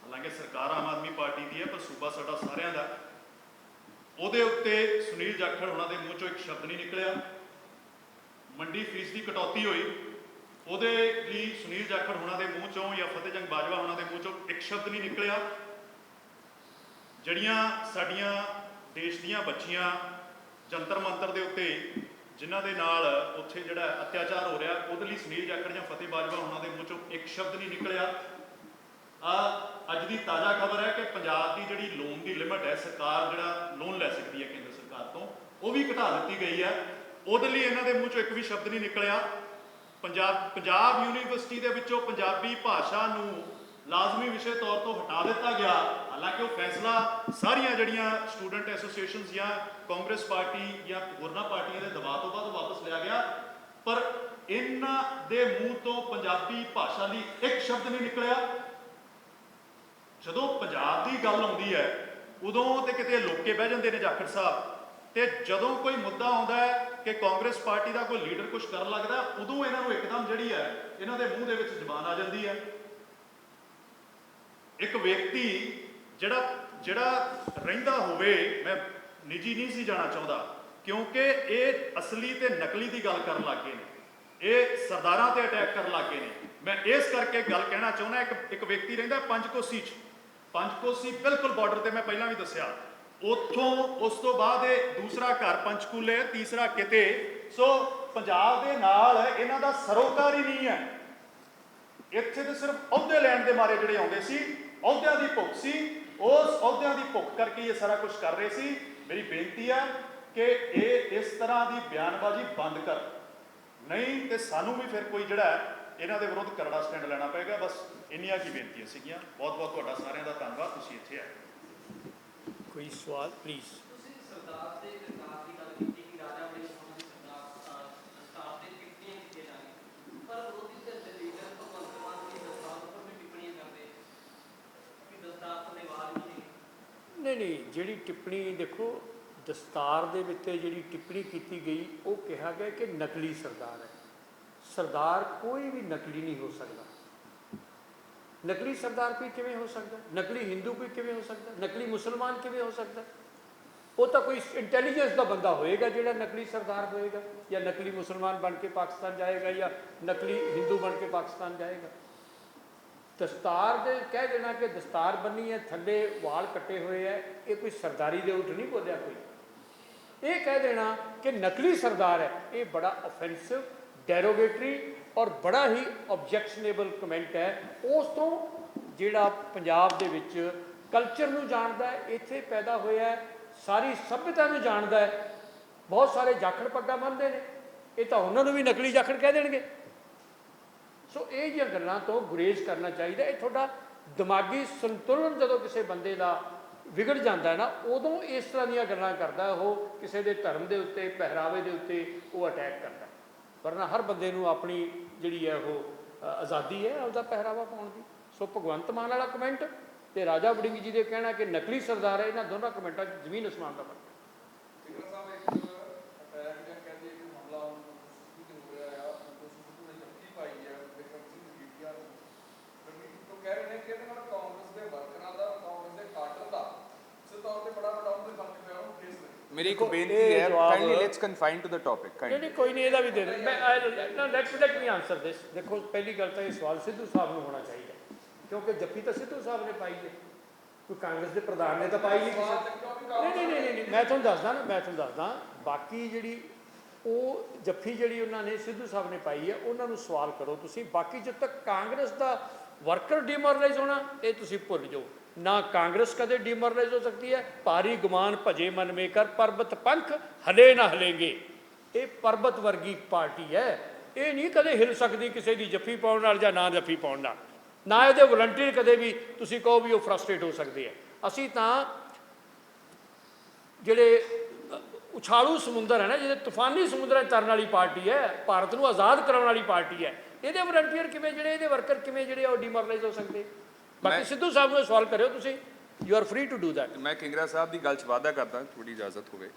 Speaker 2: ਹਾਲਾਂਕਿ ਸਰਕਾਰ ਆਮ ਆਦਮੀ ਪਾਰਟੀ ਦੀ ਹੈ ਪਰ ਸੂਬਾ ਸਾਡਾ ਸਾਰਿਆਂ ਦਾ। ਉਹਦੇ ਉੱਤੇ ਸੁਨੀਲ ਜਾਖੜ ਉਹਨਾਂ ਦੇ ਮੂੰਹ ਚੋਂ ਇੱਕ ਸ਼ਬਦ ਨਹੀਂ ਨਿਕਲਿਆ। ਮੰਡੀ ਫੀਸ ਦੀ ਕਟੌਤੀ ਹੋਈ, ਉਹਦੇ ਲਈ ਸੁਨੀਲ ਜਾਖੜ ਉਹਨਾਂ ਦੇ ਮੂੰਹ ਚੋਂ ਜਾਂ ਫਤਿਹ ਜੰਗ ਬਾਜਵਾ ਉਹਨਾਂ ਦੇ ਮੂੰਹ ਚੋਂ ਇੱਕ ਸ਼ਬਦ ਨਹੀਂ ਨਿਕਲਿਆ। ਜਿਹੜੀਆਂ ਸਾਡੀਆਂ ਦੇਸ਼ ਦੀਆਂ ਬੱਚੀਆਂ ਜੰਤਰ ਮੰਤਰ ਦੇ ਉੱਤੇ ਜਿਨ੍ਹਾਂ ਦੇ ਨਾਲ ਉੱਥੇ ਜਿਹੜਾ ਅਤਿਆਚਾਰ ਹੋ ਰਿਹਾ, ਉਹਦੇ ਲਈ ਸੁਨੀਲ ਜਾਖੜ ਜਾਂ ਫਤਿਹ ਬਾਜਵਾ ਉਹਨਾਂ ਦੇ ਮੂੰਹ ਚੋਂ ਇੱਕ ਸ਼ਬਦ ਨਹੀਂ ਨਿਕਲਿਆ। ਅੱਜ ਦੀ ਤਾਜ਼ਾ ਖਬਰ ਹੈ ਕਿ ਪੰਜਾਬ ਦੀ ਜਿਹੜੀ ਲੋਨ ਦੀ ਲਿਮਟ ਹੈ, ਸਰਕਾਰ ਜਿਹੜਾ ਲੋਨ ਲੈ ਸਕਦੀ ਹੈ ਕੇਂਦਰ ਸਰਕਾਰ ਤੋਂ, ਉਹ ਵੀ ਘਟਾ ਦਿੱਤੀ ਗਈ ਹੈ। ਉਹਦੇ ਲਈ ਇਹਨਾਂ ਦੇ ਮੂੰਹ ਚੋਂ ਇੱਕ ਵੀ ਸ਼ਬਦ ਨਹੀਂ ਨਿਕਲਿਆ। ਪੰਜਾਬ ਯੂਨੀਵਰਸਿਟੀ ਦੇ ਵਿੱਚੋਂ ਪੰਜਾਬੀ ਭਾਸ਼ਾ ਨੂੰ ਲਾਜ਼ਮੀ ਵਿਸ਼ੇ ਤੌਰ ਤੋਂ ਹਟਾ ਦਿੱਤਾ ਗਿਆ। ਹਾਲਾਂਕਿ ਉਹ ਫੈਸਲਾ ਸਾਰੀਆਂ ਜਿਹੜੀਆਂ ਸਟੂਡੈਂਟ ਐਸੋਸੀਏਸ਼ਨਸ ਜਾਂ ਕਾਂਗਰਸ ਪਾਰਟੀ ਜਾਂ ਹੋਰਨਾਂ ਪਾਰਟੀਆਂ ਦੇ ਦਬਾਅ ਤੋਂ ਬਾਅਦ ਵਾਪਸ ਲਿਆ ਗਿਆ, ਪਰ ਇਹਨਾਂ ਦੇ ਮੂੰਹ ਤੋਂ ਪੰਜਾਬੀ ਭਾਸ਼ਾ ਲਈ ਇੱਕ ਸ਼ਬਦ ਨਹੀਂ ਨਿਕਲਿਆ। ਜਦੋਂ ਪੰਜਾਬ ਦੀ ਗੱਲ ਆਉਂਦੀ ਹੈ ਉਦੋਂ ਤੇ ਕਿਤੇ ਲੋਕੇ ਬਹਿ ਜਾਂਦੇ ਨੇ ਜਾਖੜ ਸਾਹਿਬ, ਤੇ ਜਦੋਂ ਕੋਈ ਮੁੱਦਾ ਆਉਂਦਾ ਹੈ ਕਿ ਕਾਂਗਰਸ ਪਾਰਟੀ ਦਾ ਕੋਈ ਲੀਡਰ ਕੁਝ ਕਰਨ ਲੱਗਦਾ, ਉਦੋਂ ਇਹਨਾਂ ਨੂੰ ਇੱਕਦਮ ਜਿਹੜੀ ਹੈ ਇਹਨਾਂ ਦੇ ਮੂੰਹ ਦੇ ਵਿੱਚ ਜ਼ੁਬਾਨ ਆ ਜਾਂਦੀ ਹੈ। ਇੱਕ ਵਿਅਕਤੀ ਜਿਹੜਾ ਰਹਿੰਦਾ ਹੋਵੇ, ਮੈਂ ਨਿੱਜੀ ਨਹੀਂ ਸੀ ਜਾਣਾ ਚਾਹੁੰਦਾ ਕਿਉਂਕਿ ਇਹ ਅਸਲੀ ਤੇ ਨਕਲੀ ਦੀ ਗੱਲ ਕਰਨ ਲੱਗ ਗਏ ਨੇ, ਇਹ ਸਰਦਾਰਾਂ ਤੇ ਅਟੈਕ ਕਰਨ ਲੱਗ ਗਏ ਨੇ। ਮੈਂ ਇਸ ਕਰਕੇ ਗੱਲ ਕਹਿਣਾ ਚਾਹੁੰਦਾ, ਇੱਕ ਵਿਅਕਤੀ ਰਹਿੰਦਾ ਪੰਜਕੋਸੀ 'ਚ, ਪੰਜਕੋਸੀ ਬਿਲਕੁਲ ਬਾਰਡਰ ਤੇ, ਮੈਂ ਪਹਿਲਾਂ ਵੀ ਦੱਸਿਆ, ਉੱਥੋਂ ਉਸ ਤੋਂ ਬਾਅਦ ਇਹ ਦੂਸਰਾ ਘਰ ਪੰਚਕੂਲੇ, ਤੀਸਰਾ ਕਿਤੇ। ਸੋ ਪੰਜਾਬ ਦੇ ਨਾਲ ਇਹਨਾਂ ਦਾ ਸਰੋਕਾਰ ਹੀ ਨਹੀਂ ਹੈ। ਇੱਥੇ ਤੇ ਸਿਰਫ ਅਹੁਦੇ ਲੈਣ ਦੇ ਮਾਰੇ ਜਿਹੜੇ ਆਉਂਦੇ ਸੀ, ਅਹੁਦਿਆਂ ਦੀ ਭੁੱਖ ਸੀ, ਉਸ ਅਹੁਦਿਆਂ ਦੀ ਭੁੱਖ ਕਰਕੇ ਇਹ ਸਾਰਾ ਕੁਝ ਕਰ ਰਹੇ ਸੀ। ਮੇਰੀ ਬੇਨਤੀ ਹੈ ਕਿ ਇਹ ਇਸ ਤਰ੍ਹਾਂ ਦੀ ਬਿਆਨਬਾਜ਼ੀ ਬੰਦ ਕਰ, ਨਹੀਂ ਤੇ ਸਾਨੂੰ ਵੀ ਫਿਰ ਕੋਈ ਜਿਹੜਾ ਇਹਨਾਂ ਦੇ ਵਿਰੁੱਧ ਕਰੜਾ ਸਟੈਂਡ ਲੈਣਾ ਪਏਗਾ। ਬਸ ਇੰਨੀਆਂ ਕੀ ਬੇਨਤੀਆਂ ਸੀਗੀਆਂ। ਬਹੁਤ ਬਹੁਤ ਤੁਹਾਡਾ ਸਾਰਿਆਂ ਦਾ ਧੰਨਵਾਦ, ਤੁਸੀਂ ਇੱਥੇ ਆਏ।
Speaker 1: ਕੋਈ ਸਵਾਲ ਪਲੀਜ਼।
Speaker 4: ਤੁਸੀਂ ਸਰਦਾਰ ਦੇ ਸਰਕਾਰ ਦੀ ਗੱਲ ਕੀਤੀ ਕਿ ਰਾਜਾ ਬੜੇ ਸੋਹਣੇ ਸਰਦਾਰ ਦੇ ਟਿੱਪਣੀਆਂ ਕੀਤੀਆਂ ਜਾ ਰਹੀਆਂ, ਪਰ ਵਿਰੋਧੀ ਧਿਰ ਦੇ ਲੀਡਰ ਭਗਵੰਤ ਮਾਨ ਦੀ ਦਸਤਾਰ ਉੱਪਰ ਵੀ ਟਿੱਪਣੀਆਂ ਕਰਦੇ ਕਿ ਦਸਤਾਰ ਥੱਲੇ ਵਾਲ ਨਹੀਂ।
Speaker 1: ਨਹੀਂ, ਜਿਹੜੀ ਟਿੱਪਣੀ ਦੇਖੋ, ਦਸਤਾਰ ਦੇ ਵਿੱਚ ਜਿਹੜੀ ਟਿੱਪਣੀ ਕੀਤੀ ਗਈ ਉਹ ਕਿਹਾ ਗਿਆ ਕਿ ਨਕਲੀ ਸਰਦਾਰ ਹੈ। ਸਰਦਾਰ ਕੋਈ ਵੀ ਨਕਲੀ ਨਹੀਂ ਹੋ ਸਕਦਾ। ਨਕਲੀ ਸਰਦਾਰ ਕੋਈ ਕਿਵੇਂ ਹੋ ਸਕਦਾ? ਨਕਲੀ ਹਿੰਦੂ ਕੋਈ ਕਿਵੇਂ ਹੋ ਸਕਦਾ? ਨਕਲੀ ਮੁਸਲਮਾਨ ਕਿਵੇਂ ਹੋ ਸਕਦਾ? ਉਹ ਤਾਂ ਕੋਈ ਇੰਟੈਲੀਜੈਂਸ ਦਾ ਬੰਦਾ ਹੋਏਗਾ ਜਿਹੜਾ ਨਕਲੀ ਸਰਦਾਰ ਹੋਏਗਾ, ਜਾਂ ਨਕਲੀ ਮੁਸਲਮਾਨ ਬਣ ਕੇ ਪਾਕਿਸਤਾਨ ਜਾਏਗਾ, ਜਾਂ ਨਕਲੀ ਹਿੰਦੂ ਬਣ ਕੇ ਪਾਕਿਸਤਾਨ ਜਾਏਗਾ। ਦਸਤਾਰ ਦੇ ਕਹਿ ਦੇਣਾ ਕਿ ਦਸਤਾਰ ਬੰਨੀ ਹੈ, ਥੱਲੇ ਵਾਲ ਕੱਟੇ ਹੋਏ ਹੈ, ਇਹ ਕੋਈ ਸਰਦਾਰੀ ਦੇ ਉਲਟ ਨਹੀਂ ਬੋਲਿਆ ਕੋਈ। ਇਹ ਕਹਿ ਦੇਣਾ ਕਿ ਨਕਲੀ ਸਰਦਾਰ ਹੈ, ਇਹ ਬੜਾ ਔਫੈਂਸਿਵ, ਡੈਰੋਗੇਟਰੀ ਔਰ ਬੜਾ ਹੀ ਆਬਜੈਕਸ਼ਨੇਬਲ ਕਮੈਂਟ ਹੈ। ਉਸ ਤੋਂ ਜਿਹੜਾ ਪੰਜਾਬ ਦੇ ਵਿੱਚ ਕਲਚਰ ਨੂੰ ਜਾਣਦਾ ਹੈ, ਇੱਥੇ ਪੈਦਾ ਹੋਇਆ ਹੈ, ਸਾਰੀ ਸਭਿਅਤਾ ਨੂੰ ਜਾਣਦਾ ਹੈ। ਬਹੁਤ ਸਾਰੇ ਜਾਖੜ ਪੱਗਾਂ ਬੰਨ੍ਹਦੇ ਨੇ, ਇਹ ਤਾਂ ਉਹਨਾਂ ਨੂੰ ਵੀ ਨਕਲੀ ਜਾਖੜ ਕਹਿ ਦੇਣਗੇ। ਸੋ ਇਹ ਜਿਹੀਆਂ ਗੱਲਾਂ ਤੋਂ ਗੁਰੇਜ਼ ਕਰਨਾ ਚਾਹੀਦਾ। ਇਹ ਤੁਹਾਡਾ ਦਿਮਾਗੀ ਸੰਤੁਲਨ ਜਦੋਂ ਕਿਸੇ ਬੰਦੇ ਦਾ ਵਿਗੜ ਜਾਂਦਾ ਹੈ ਨਾ, ਉਦੋਂ ਇਸ ਤਰ੍ਹਾਂ ਦੀਆਂ ਗੱਲਾਂ ਕਰਦਾ ਉਹ, ਕਿਸੇ ਦੇ ਧਰਮ ਦੇ ਉੱਤੇ, ਪਹਿਰਾਵੇ ਦੇ ਉੱਤੇ ਉਹ ਅਟੈਕ ਕਰਦਾ। ਵਰਨਾ ਹਰ ਬੰਦੇ ਨੂੰ ਆਪਣੀ ਜਿਹੜੀ ਹੈ ਉਹ ਆਜ਼ਾਦੀ ਹੈ ਆਪਦਾ ਪਹਿਰਾਵਾ ਪਾਉਣ ਦੀ। ਸੋ ਭਗਵੰਤ ਮਾਨ ਵਾਲਾ ਕਮੈਂਟ ਤੇ ਰਾਜਾ ਵੜਿੰਗ ਜੀ ਦੇ ਕਹਿਣਾ ਕਿ ਨਕਲੀ ਸਰਦਾਰ ਹੈ, ਇਹਨਾਂ ਦੋਨਾਂ ਕਮੈਂਟਾਂ 'ਚ ਜ਼ਮੀਨ ਅਸਮਾਨ ਦਾ ਫਰਕ ਹੈ।
Speaker 5: ਸਿੰਗਰ ਸਾਹਿਬ ਇੱਕ ਅਟੈਕ ਜਾਂ ਕਹਿੰਦੇ ਇੱਕ ਹਮਲਾ ਸਿੱਧੂ ਤੇ ਹੋਇਆ ਆ, ਸਿੱਧੂ ਨੇ ਜੱਫੀ ਪਾਈ ਹੈ ਬਿਕਰਮ ਸਿੰਘ ਮਜੀਠੀਆ ਨੂੰ, ਤੋਂ ਕਹਿ ਰਹੇ ਨੇ ਕਿ ਇਹਦੇ ਨਾਲ ਕਾਂਗਰਸ ਦੇ ਵਰਕਰਾਂ ਦਾ, ਕਾਂਗਰਸ ਦੇ ਕਾਡਰ ਦਾ ਸਿੱਧੇ ਤੌਰ ਤੇ ਬੜਾ ਵੱਡਾ ਉਹਦੇ ਫਰਕ ਪਿਆ ਉਹਨੂੰ ਫੇਸ ਦੇ।
Speaker 3: ਮੇਰੀ ਇੱਕ ਬੇਨਤੀ ਹੈ, kindly let's confine to the topic.
Speaker 1: ਨਹੀਂ ਕੋਈ ਨਹੀਂ, ਇਹਦਾ ਵੀ ਦੇ ਦੇ। ਮੈਂ ਲੈਟ ਮੀ ਆਨਸਰ ਦਿਸ। ਦੇਖੋ ਪਹਿਲੀ ਗੱਲ ਤਾਂ ਇਹ ਸਵਾਲ ਸਿੱਧੂ ਸਾਹਿਬ ਨੂੰ ਹੋਣਾ ਚਾਹੀਦਾ, ਕਿਉਂਕਿ ਜੱਫੀ ਤਾਂ ਸਿੱਧੂ ਸਾਹਿਬ ਨੇ ਪਾਈ ਹੈ, ਕੋਈ ਕਾਂਗਰਸ ਦੇ ਪ੍ਰਧਾਨ ਨੇ ਤਾਂ ਪਾਈ ਨਹੀਂ ਕਿਸੇ। ਨਹੀਂ ਮੈਂ ਤੁਹਾਨੂੰ ਦੱਸਦਾ ਬਾਕੀ ਜਿਹੜੀ ਉਹ ਜੱਫੀ ਜਿਹੜੀ ਉਹਨਾਂ ਨੇ ਸਿੱਧੂ ਸਾਹਿਬ ਨੇ ਪਾਈ ਹੈ, ਉਹਨਾਂ ਨੂੰ ਸਵਾਲ ਕਰੋ ਤੁਸੀਂ। ਬਾਕੀ ਜਦ ਤੱਕ ਕਾਂਗਰਸ ਦਾ ਵਰਕਰ ਡਿਮੋਰਲਾਈਜ਼ ਹੋਣਾ ਇਹ ਤੁਸੀਂ ਭੁੱਲ ਜਾਓ। ਨਾ ਕਾਂਗਰਸ ਕਦੇ ਡਿਮੋਰਲਾਈਜ਼ ਹੋ ਸਕਦੀ ਹੈ। ਭਾਰੀ ਗੁਮਾਨ ਭਜੇ ਮਨ ਮੇ ਕਰ, ਪਰਬਤ ਪੰਖ ਹਲੇ ਨਾ ਹਲੇਂਗੇ। ਇਹ ਪਰਬਤ ਵਰਗੀ ਪਾਰਟੀ ਹੈ, ਇਹ ਨਹੀਂ ਕਦੇ ਹਿਲ ਸਕਦੀ ਕਿਸੇ ਦੀ ਜੱਫੀ ਪਾਉਣ ਨਾਲ ਜਾਂ ਨਾ ਜੱਫੀ ਪਾਉਣ ਨਾਲ। ਨਾ ਇਹਦੇ ਵਲੰਟੀਅਰ ਕਦੇ ਵੀ ਤੁਸੀਂ ਕਹੋ ਵੀ ਉਹ ਫਰਸਟ੍ਰੇਟ ਹੋ ਸਕਦੇ ਆ। ਅਸੀਂ ਤਾਂ ਜਿਹੜੇ ਉਛਾਲੂ ਸਮੁੰਦਰ ਹੈ ਨਾ, ਜਿਹੜੇ ਤੂਫਾਨੀ ਸਮੁੰਦਰਾਂ 'ਚ ਤਰਨ ਵਾਲੀ ਪਾਰਟੀ ਹੈ, ਭਾਰਤ ਨੂੰ ਆਜ਼ਾਦ ਕਰਾਉਣ ਵਾਲੀ ਪਾਰਟੀ ਹੈ, ਇਹਦੇ ਵਲੰਟੀਅਰ ਕਿਵੇਂ ਜਿਹੜੇ, ਇਹਦੇ ਵਰਕਰ ਕਿਵੇਂ ਜਿਹੜੇ ਉਹ ਡਿਮੋਰਲਾਈਜ਼ ਹੋ ਸਕਦੇ? ਬਾਕੀ ਸਿੱਧੂ ਸਾਹਿਬ ਨੂੰ ਸਵਾਲ ਕਰਿਓ ਤੁਸੀਂ, you are free to do that.
Speaker 3: ਮੈਂ ਕਿੰਗਰਾ ਸਾਹਿਬ ਦੀ ਗੱਲ 'ਚ ਵਾਅਦਾ ਕਰਦਾ, ਥੋੜੀ ਇਜਾਜ਼ਤ ਹੋਵੇ।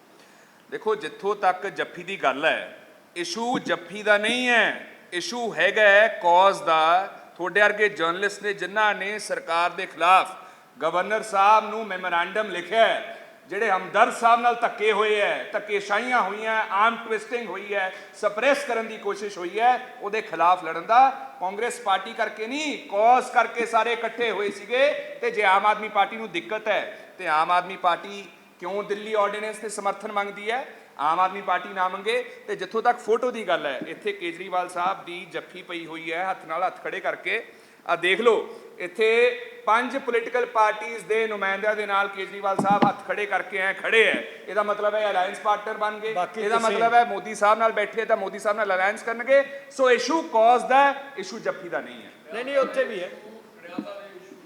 Speaker 3: ਦੇਖੋ ਜਿੱਥੋਂ ਤੱਕ ਜੱਫੀ ਦੀ ਗੱਲ ਹੈ, ਇਸ਼ੂ ਜੱਫੀ ਦਾ ਨਹੀਂ ਹੈ, ਇਸ਼ੂ ਹੈਗਾ ਕੌਜ਼ ਦਾ। ਤੁਹਾਡੇ ਵਰਗੇ ਜਰਨਲਿਸਟ ਨੇ ਜਿਨ੍ਹਾਂ ਨੇ ਸਰਕਾਰ ਦੇ ਖਿਲਾਫ ਗਵਰਨਰ ਸਾਹਿਬ ਨੂੰ ਮੈਮੋਰੈਂਡਮ ਲਿਖਿਆ ਹੈ, ਜਿਹੜੇ ਹਮਦਰਦ ਸਾਹਿਬ ਨਾਲ ਧੱਕੇ ਹੋਏ ਹੈ, ਧੱਕੇਸ਼ਾਹੀਆਂ ਹੋਈਆਂ, ਆਰਮ ਟਵਿਸਟਿੰਗ ਹੋਈ ਹੈ, ਸਪਰੈਸ ਕਰਨ ਦੀ ਕੋਸ਼ਿਸ਼ ਹੋਈ ਹੈ, ਉਹਦੇ ਖਿਲਾਫ ਲੜਨ ਦਾ ਕਾਂਗਰਸ ਪਾਰਟੀ ਕਰਕੇ ਨਹੀਂ, ਕੌਜ਼ ਕਰਕੇ ਸਾਰੇ ਇਕੱਠੇ ਹੋਏ ਸੀਗੇ। ਤੇ ਜੇ ਆਮ ਆਦਮੀ ਪਾਰਟੀ ਨੂੰ ਦਿੱਕਤ ਹੈ ਤੇ ਆਮ ਆਦਮੀ ਪਾਰਟੀ ਕਿਉਂ ਦਿੱਲੀ ਆਰਡੀਨੈਂਸ ਤੇ ਸਮਰਥਨ ਮੰਗਦੀ ਹੈ? ਆਮ ਆਦਮੀ ਪਾਰਟੀ ਨਾ ਮੰਗੇ। ਤੇ ਜਿੱਥੋਂ ਤੱਕ ਫੋਟੋ ਦੀ ਗੱਲ ਹੈ, ਇੱਥੇ ਕੇਜਰੀਵਾਲ ਸਾਹਿਬ ਦੀ ਜੱਫੀ ਪਈ ਹੋਈ ਹੈ, ਹੱਥ ਨਾਲ ਹੱਥ ਖੜੇ ਕਰਕੇ। ਆ ਦੇਖ ਲਓ, ਇੱਥੇ 5 ਪੋਲੀਟੀਕਲ ਪਾਰਟੀਆਂ ਦੇ ਨੁਮਾਇੰਦਿਆਂ ਦੇ ਨਾਲ ਕੇਜਰੀਵਾਲ ਸਾਹਿਬ ਹੱਥ ਖੜੇ ਕਰਕੇ ਐ ਖੜੇ ਹੈ। ਇਹਦਾ ਮਤਲਬ ਹੈ ਅਲਾਈਅੰਸ ਪਾਰਟਨਰ ਬਣ ਗਏ। ਇਹਦਾ ਮਤਲਬ ਹੈ ਮੋਦੀ ਸਾਹਿਬ ਨਾਲ ਬੈਠੇ ਤਾਂ ਮੋਦੀ ਸਾਹਿਬ ਨਾਲ ਅਲਾਈਅੰਸ ਕਰਨਗੇ। ਸੋ ਇਸ਼ੂ ਕੌਜ਼ ਦਾ, ਇਸ਼ੂ ਜੱਫੀ ਦਾ ਨਹੀਂ ਹੈ।
Speaker 1: ਨਹੀਂ ਉੱਥੇ ਵੀ ਹੈ।
Speaker 5: ਹਰਿਆਣਾ ਦੇ ਇਸ਼ੂ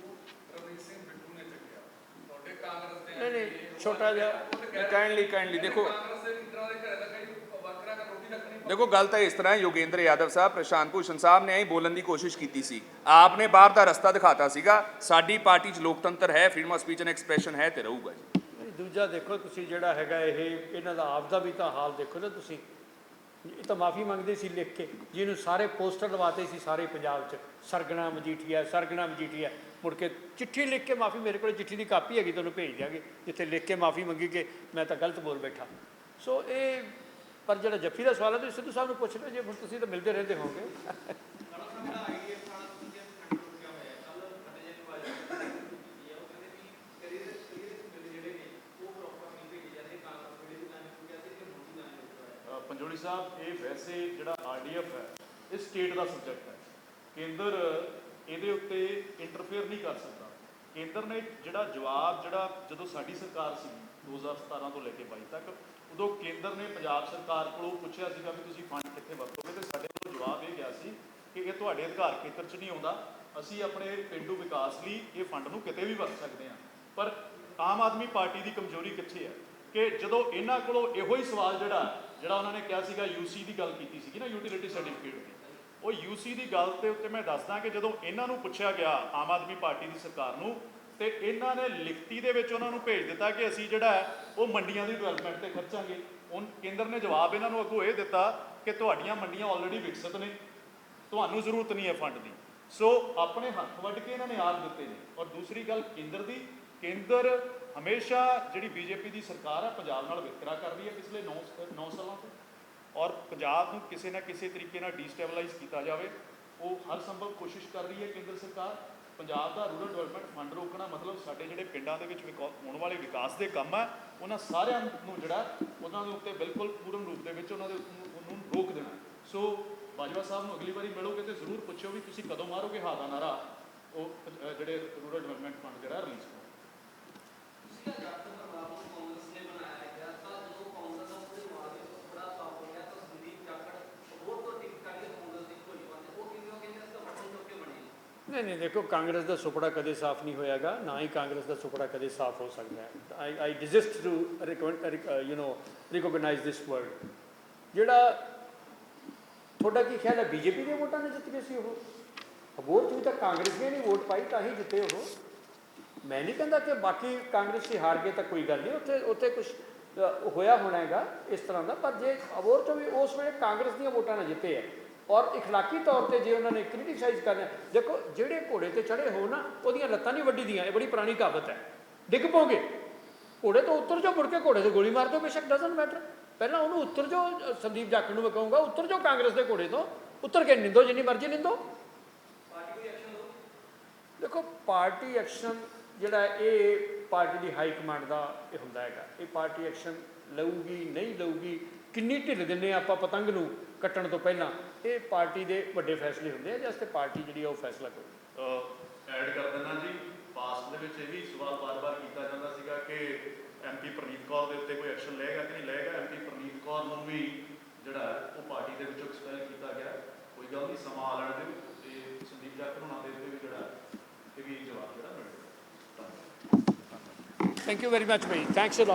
Speaker 5: ਰਵਨੀਤ ਸਿੰਘ ਬਿੱਟੂ ਨੇ ਚੱਕਿਆ, ਤੁਹਾਡੇ ਕਾਂਗਰਸ ਦੇ
Speaker 1: ਨਹੀਂ ਛੋਟਾ ਜਿਹਾ
Speaker 3: ਕਾਈਂਡਲੀ ਦੇਖੋ,
Speaker 5: ਕਾਂਗਰਸ ਦੇ ਲੀਡਰਾਂ ਦੇ ਘਰੇ ਤਾਂ ਕਈ ਵਰਕਰਾਂ ਦਾ ਰੋਟੀ ਰੱਖਣੀ।
Speaker 3: ਦੇਖੋ ਗੱਲ ਤਾਂ ਇਸ ਤਰ੍ਹਾਂ ਹੈ, ਯੋਗੇਂਦਰ ਯਾਦਵ ਸਾਹਿਬ, ਪ੍ਰਸ਼ਾਂਤ ਭੂਸ਼ਣ ਸਾਹਿਬ ਨੇ ਐਂ ਬੋਲਣ ਦੀ ਕੋਸ਼ਿਸ਼ ਕੀਤੀ ਸੀ, ਆਪਨੇ ਬਾਹਰ ਦਾ ਰਸਤਾ ਦਿਖਾਤਾ ਸੀਗਾ। ਸਾਡੀ ਪਾਰਟੀ 'ਚ ਲੋਕਤੰਤਰ ਹੈ, freedom of speech and expression ਹੈ ਤੇ ਰਹੂਗਾ ਜੀ।
Speaker 1: ਦੂਜਾ ਦੇਖੋ ਤੁਸੀਂ ਜਿਹੜਾ ਹੈਗਾ ਇਹਨਾਂ ਦਾ ਆਪ ਦਾ ਵੀ ਤਾਂ ਹਾਲ ਦੇਖੋ ਨਾ ਤੁਸੀਂ। ਇਹ ਤਾਂ ਮਾਫੀ ਮੰਗਦੇ ਸੀ ਲਿਖ ਕੇ, ਜਿਹਨੂੰ ਸਾਰੇ ਪੋਸਟਰ ਲਵਾਤੇ ਸੀ ਸਾਰੇ ਪੰਜਾਬ 'ਚ, ਸਰਗਣਾ ਮਜੀਠੀਆ। ਮੁੜ ਕੇ ਚਿੱਠੀ ਲਿਖ ਕੇ ਮਾਫੀ, ਮੇਰੇ ਕੋਲ ਚਿੱਠੀ ਦੀ ਕਾਪੀ ਹੈਗੀ, ਤੁਹਾਨੂੰ ਭੇਜ ਦਿਆਂਗੇ, ਜਿੱਥੇ ਲਿਖ ਕੇ ਮਾਫੀ ਮੰਗੀ ਕਿ ਮੈਂ ਤਾਂ ਗਲਤ ਬੋਲ ਬੈਠਾ। ਸੋ ਇਹ ਪਰ ਜਿਹੜਾ ਜੱਫੀ ਦਾ ਸਵਾਲ ਹੈ ਤੁਸੀਂ ਸਿੱਧੂ ਸਾਹਿਬ ਨੂੰ ਪੁੱਛ ਲਓ, ਜੇ ਹੁਣ ਤੁਸੀਂ ਤਾਂ ਮਿਲਦੇ ਰਹਿੰਦੇ ਹੋਵੋਗੇ।
Speaker 2: ਪੰਜੋਲੀ ਸਾਹਿਬ, ਇਹ ਵੈਸੇ ਜਿਹੜਾ ਆਰਡੀਐਫ ਹੈ ਇਹ ਸਟੇਟ ਦਾ ਸਬਜੈਕਟ ਹੈ। ਕੇਂਦਰ ਇਹਦੇ ਉੱਤੇ ਇੰਟਰਫੇਅਰ ਨਹੀਂ ਕਰ ਸਕਦਾ। ਕੇਂਦਰ ਨੇ ਜਿਹੜਾ ਜਵਾਬ, ਜਿਹੜਾ ਜਦੋਂ ਸਾਡੀ ਸਰਕਾਰ ਸੀ 2017 ਤੋਂ ਲੈ ਕੇ 22 ਤੱਕ, ਉਦੋਂ ਕੇਂਦਰ ਨੇ ਪੰਜਾਬ ਸਰਕਾਰ ਕੋਲੋਂ ਪੁੱਛਿਆ ਸੀਗਾ ਵੀ ਤੁਸੀਂ ਫੰਡ ਕਿੱਥੇ ਵਰਤੋਗੇ, ਤੇ ਸਾਡੇ ਕੋਲ ਜਵਾਬ ਇਹ ਗਿਆ ਸੀ ਕਿ ਇਹ ਤੁਹਾਡੇ ਅਧਿਕਾਰ ਖੇਤਰ 'ਚ ਨਹੀਂ ਆਉਂਦਾ, ਅਸੀਂ ਆਪਣੇ ਪੇਂਡੂ ਵਿਕਾਸ ਲਈ ਇਹ ਫੰਡ ਨੂੰ ਕਿਤੇ ਵੀ ਵਰਤ ਸਕਦੇ ਹਾਂ। ਪਰ ਆਮ ਆਦਮੀ ਪਾਰਟੀ ਦੀ ਕਮਜ਼ੋਰੀ ਕਿੱਥੇ ਹੈ ਕਿ ਜਦੋਂ ਇਹਨਾਂ ਕੋਲੋਂ ਇਹੋ ਹੀ ਸਵਾਲ ਜਿਹੜਾ ਉਹਨਾਂ ਨੇ ਕਿਹਾ ਸੀਗਾ, ਯੂਸੀ ਦੀ ਗੱਲ ਕੀਤੀ ਸੀਗੀ ਨਾ, ਯੂਟਿਲਿਟੀ ਸਰਟੀਫਿਕੇਟ ਦੀ, ਉਹ ਯੂਸੀ ਦੀ ਗੱਲ ਦੇ ਉੱਤੇ ਮੈਂ ਦੱਸਦਾ ਕਿ ਜਦੋਂ ਇਹਨਾਂ ਨੂੰ ਪੁੱਛਿਆ ਗਿਆ ਆਮ ਆਦਮੀ ਪਾਰਟੀ ਦੀ ਸਰਕਾਰ ਨੂੰ, ਤੇ ਇਹਨਾਂ ਨੇ ਲਿਖਤੀ ਦੇ ਵਿੱਚ ਉਹਨਾਂ ਨੂੰ ਭੇਜ ਦਿੱਤਾ ਕਿ ਅਸੀਂ ਜਿਹੜਾ ਹੈ ਉਹ ਮੰਡੀਆਂ ਦੀ ਡਿਵੈਲਪਮੈਂਟ ਤੇ ਖਰਚਾਂਗੇ। ਹੁਣ ਕੇਂਦਰ ਨੇ ਜਵਾਬ ਇਹਨਾਂ ਨੂੰ ਅੱਗੋਂ ਇਹ ਦਿੱਤਾ ਕਿ ਤੁਹਾਡੀਆਂ ਮੰਡੀਆਂ ਆਲਰੇਡੀ ਵਿਕਸਿਤ ਨੇ, ਤੁਹਾਨੂੰ ਜ਼ਰੂਰਤ ਨਹੀਂ ਹੈ ਫੰਡ ਦੀ। ਸੋ ਆਪਣੇ ਹੱਥ ਵੱਢ ਕੇ ਇਹਨਾਂ ਨੇ ਆਪ ਦਿੱਤੇ ਨੇ। ਔਰ ਦੂਸਰੀ ਗੱਲ ਕੇਂਦਰ ਦੀ, ਕੇਂਦਰ ਹਮੇਸ਼ਾ ਜਿਹੜੀ ਬੀਜੇਪੀ ਦੀ ਸਰਕਾਰ ਹੈ ਪੰਜਾਬ ਨਾਲ ਵਿਤਕਰਾ ਕਰ ਰਹੀ ਹੈ ਪਿਛਲੇ 9 ਸਾਲਾਂ ਤੋਂ, ਔਰ ਪੰਜਾਬ ਨੂੰ ਕਿਸੇ ਨਾ ਕਿਸੇ ਤਰੀਕੇ ਨਾਲ ਡੀਸਟੈਬਲਾਈਜ਼ ਕੀਤਾ ਜਾਵੇ, ਉਹ ਹਰ ਸੰਭਵ ਕੋਸ਼ਿਸ਼ ਕਰ ਰਹੀ ਹੈ ਕੇਂਦਰ ਸਰਕਾਰ। ਪੰਜਾਬ ਦਾ ਰੂਰਲ ਡਿਵੈਲਪਮੈਂਟ ਫੰਡ ਰੋਕਣਾ ਮਤਲਬ ਸਾਡੇ ਜਿਹੜੇ ਪਿੰਡਾਂ ਦੇ ਵਿੱਚ ਹੋਣ ਵਾਲੇ ਵਿਕਾਸ ਦੇ ਕੰਮ ਆ, ਉਹਨਾਂ ਸਾਰਿਆਂ ਨੂੰ ਜਿਹੜਾ ਉਹਨਾਂ ਦੇ ਉੱਤੇ ਬਿਲਕੁਲ ਪੂਰਨ ਰੂਪ ਦੇ ਵਿੱਚ ਉਹਨਾਂ ਨੂੰ ਰੋਕ ਦੇਣਾ। ਸੋ ਬਾਜਵਾ ਸਾਹਿਬ ਨੂੰ ਅਗਲੀ ਵਾਰੀ ਮਿਲੋਗੇ ਤੇ ਜ਼ਰੂਰ ਪੁੱਛਿਓ ਵੀ ਤੁਸੀਂ ਕਦੋਂ ਮਾਰੋਗੇ ਹਾਂ ਦਾ ਨਾਰਾ, ਉਹ ਜਿਹੜੇ ਰੂਰਲ ਡਿਵੈਲਪਮੈਂਟ ਫੰਡ ਜਿਹੜਾ ਰਿਲੀਜ਼ ਕਰੋ।
Speaker 1: ਨਹੀਂ ਦੇਖੋ, ਕਾਂਗਰਸ ਦਾ ਸੁਪੜਾ ਕਦੇ ਸਾਫ਼ ਨਹੀਂ ਹੋਇਆਗਾ, ਨਾ ਹੀ ਕਾਂਗਰਸ ਦਾ ਸੁਪੜਾ ਕਦੇ ਸਾਫ਼ ਹੋ ਸਕਦਾ ਹੈ। ਆਈ ਡਿਜ਼ਿਸਟ ਟੂ ਰਿਕੋਗਨਾਈਜ਼ ਦਿਸ ਵਰਡ। ਜਿਹੜਾ ਤੁਹਾਡਾ ਕੀ ਖਿਆਲ ਹੈ, ਬੀਜੇਪੀ ਦੀਆਂ ਵੋਟਾਂ ਨੇ ਜਿੱਤ ਗਏ ਸੀ ਉਹ? ਅਬੋਹਰ 'ਚ ਵੀ ਤਾਂ ਕਾਂਗਰਸੀਆਂ ਨੇ ਵੋਟ ਪਾਈ ਤਾਂ ਹੀ ਜਿੱਤੇ ਉਹ। ਮੈਂ ਨਹੀਂ ਕਹਿੰਦਾ ਕਿ ਬਾਕੀ ਕਾਂਗਰਸੀ ਹਾਰ ਗਏ ਤਾਂ ਕੋਈ ਗੱਲ ਨਹੀਂ, ਉੱਥੇ ਕੁਝ ਹੋਇਆ ਹੋਣਾ ਹੈਗਾ ਇਸ ਤਰ੍ਹਾਂ ਦਾ, ਪਰ ਜੇ ਅਬੋਹਰ 'ਚੋਂ ਵੀ ਉਸ ਵੇਲੇ ਕਾਂਗਰਸ ਦੀਆਂ ਵੋਟਾਂ ਨਾਲ ਜਿੱਤੇ ਹੈ ਔਰ ਇਖਲਾਕੀ ਤੌਰ ਤੇ ਜੇ ਉਹਨਾਂ ਨੇ ਕ੍ਰਿਟੀਸਾਈਜ਼ ਕਰਨਾ, ਦੇਖੋ ਜਿਹੜੇ ਘੋੜੇ ਤੇ ਚੜੇ ਹੋ ਨਾ ਉਹਦੀਆਂ ਲੱਤਾਂ ਨਹੀਂ ਵੱਢੀ ਦੀਆਂ, ਇਹ ਬੜੀ ਪੁਰਾਣੀ ਕਹਾਵਤ ਹੈ। ਡਿੱਗ ਪਓਗੇ ਘੋੜੇ ਤੋਂ ਉੱਤਰ ਜਾਓ, ਮੁੜ ਕੇ ਘੋੜੇ ਤੇ ਗੋਲੀ ਮਾਰ ਦਿਓ, ਬੇਸ਼ੱਕ ਡਜ਼ਨਟ ਮੈਟਰ, ਪਹਿਲਾਂ ਉਹਨੂੰ ਉੱਤਰ ਜਾਓ। ਸੰਦੀਪ ਜਾਖੜ ਨੂੰ ਮੈਂ ਕਹੂੰਗਾ ਉੱਤਰ ਜਾਓ ਕਾਂਗਰਸ ਦੇ ਘੋੜੇ ਤੋਂ, ਉੱਤਰ ਕੇ ਨਿੰਦੋ ਜਿੰਨੀ ਮਰਜ਼ੀ ਨਿੰਦੋ। ਦੇਖੋ ਪਾਰਟੀ ਐਕਸ਼ਨ ਜਿਹੜਾ ਇਹ ਪਾਰਟੀ ਦੀ ਹਾਈ ਕਮਾਂਡ ਦਾ ਇਹ ਹੁੰਦਾ ਹੈਗਾ, ਇਹ ਪਾਰਟੀ ਐਕਸ਼ਨ ਲਊਗੀ ਨਹੀਂ ਲਊਗੀ, ਕਿੰਨੀ ਢਿੱਲ ਦਿੰਦੇ ਆ ਆਪਾਂ ਪਤੰਗ ਨੂੰ ਕੱਟਣ ਤੋਂ ਪਹਿਲਾਂ, ਇਹ ਪਾਰਟੀ ਦੇ ਵੱਡੇ ਫੈਸਲੇ ਹੁੰਦੇ ਆ ਜਿਸ ਤੇ ਪਾਰਟੀ ਜਿਹੜੀ ਆ ਉਹ ਫੈਸਲਾ ਕਰੇਗੀ।
Speaker 2: ਐਡ ਕਰ ਦਿੰਦਾ ਜੀ, ਪਾਸਟ ਦੇ ਵਿੱਚ ਇਹ ਵੀ ਸਵਾਲ ਬਾਰ-ਬਾਰ ਕੀਤਾ ਜਾਂਦਾ ਸੀਗਾ ਕਿ ਐਮਪੀ ਪ੍ਰਨੀਤ ਕੌਰ ਦੇ ਉੱਤੇ ਕੋਈ ਐਕਸ਼ਨ ਲਏਗਾ ਕਿ ਨਹੀਂ ਲਏਗਾ। ਐਮਪੀ ਪ੍ਰਨੀਤ ਕੌਰ ਨੂੰ ਵੀ ਜਿਹੜਾ ਉਹ ਪਾਰਟੀ ਦੇ ਵਿੱਚੋਂ ਐਕਸਪੈਲ ਕੀਤਾ ਗਿਆ, ਕੋਈ ਗੱਲ ਨਹੀਂ, ਸਮਾਂ ਆ ਲੈਣ ਦਿਓ ਤੇ ਸੰਦੀਪ ਜਾਖੜ ਹੋਣਾ ਦੇ ਉੱਤੇ ਵੀ ਜਿਹੜਾ ਇਹ ਵੀ ਜਵਾਬ ਜਿਹੜਾ ਮਿਲੇਗਾ।
Speaker 1: Thank you very much Bhai, thanks a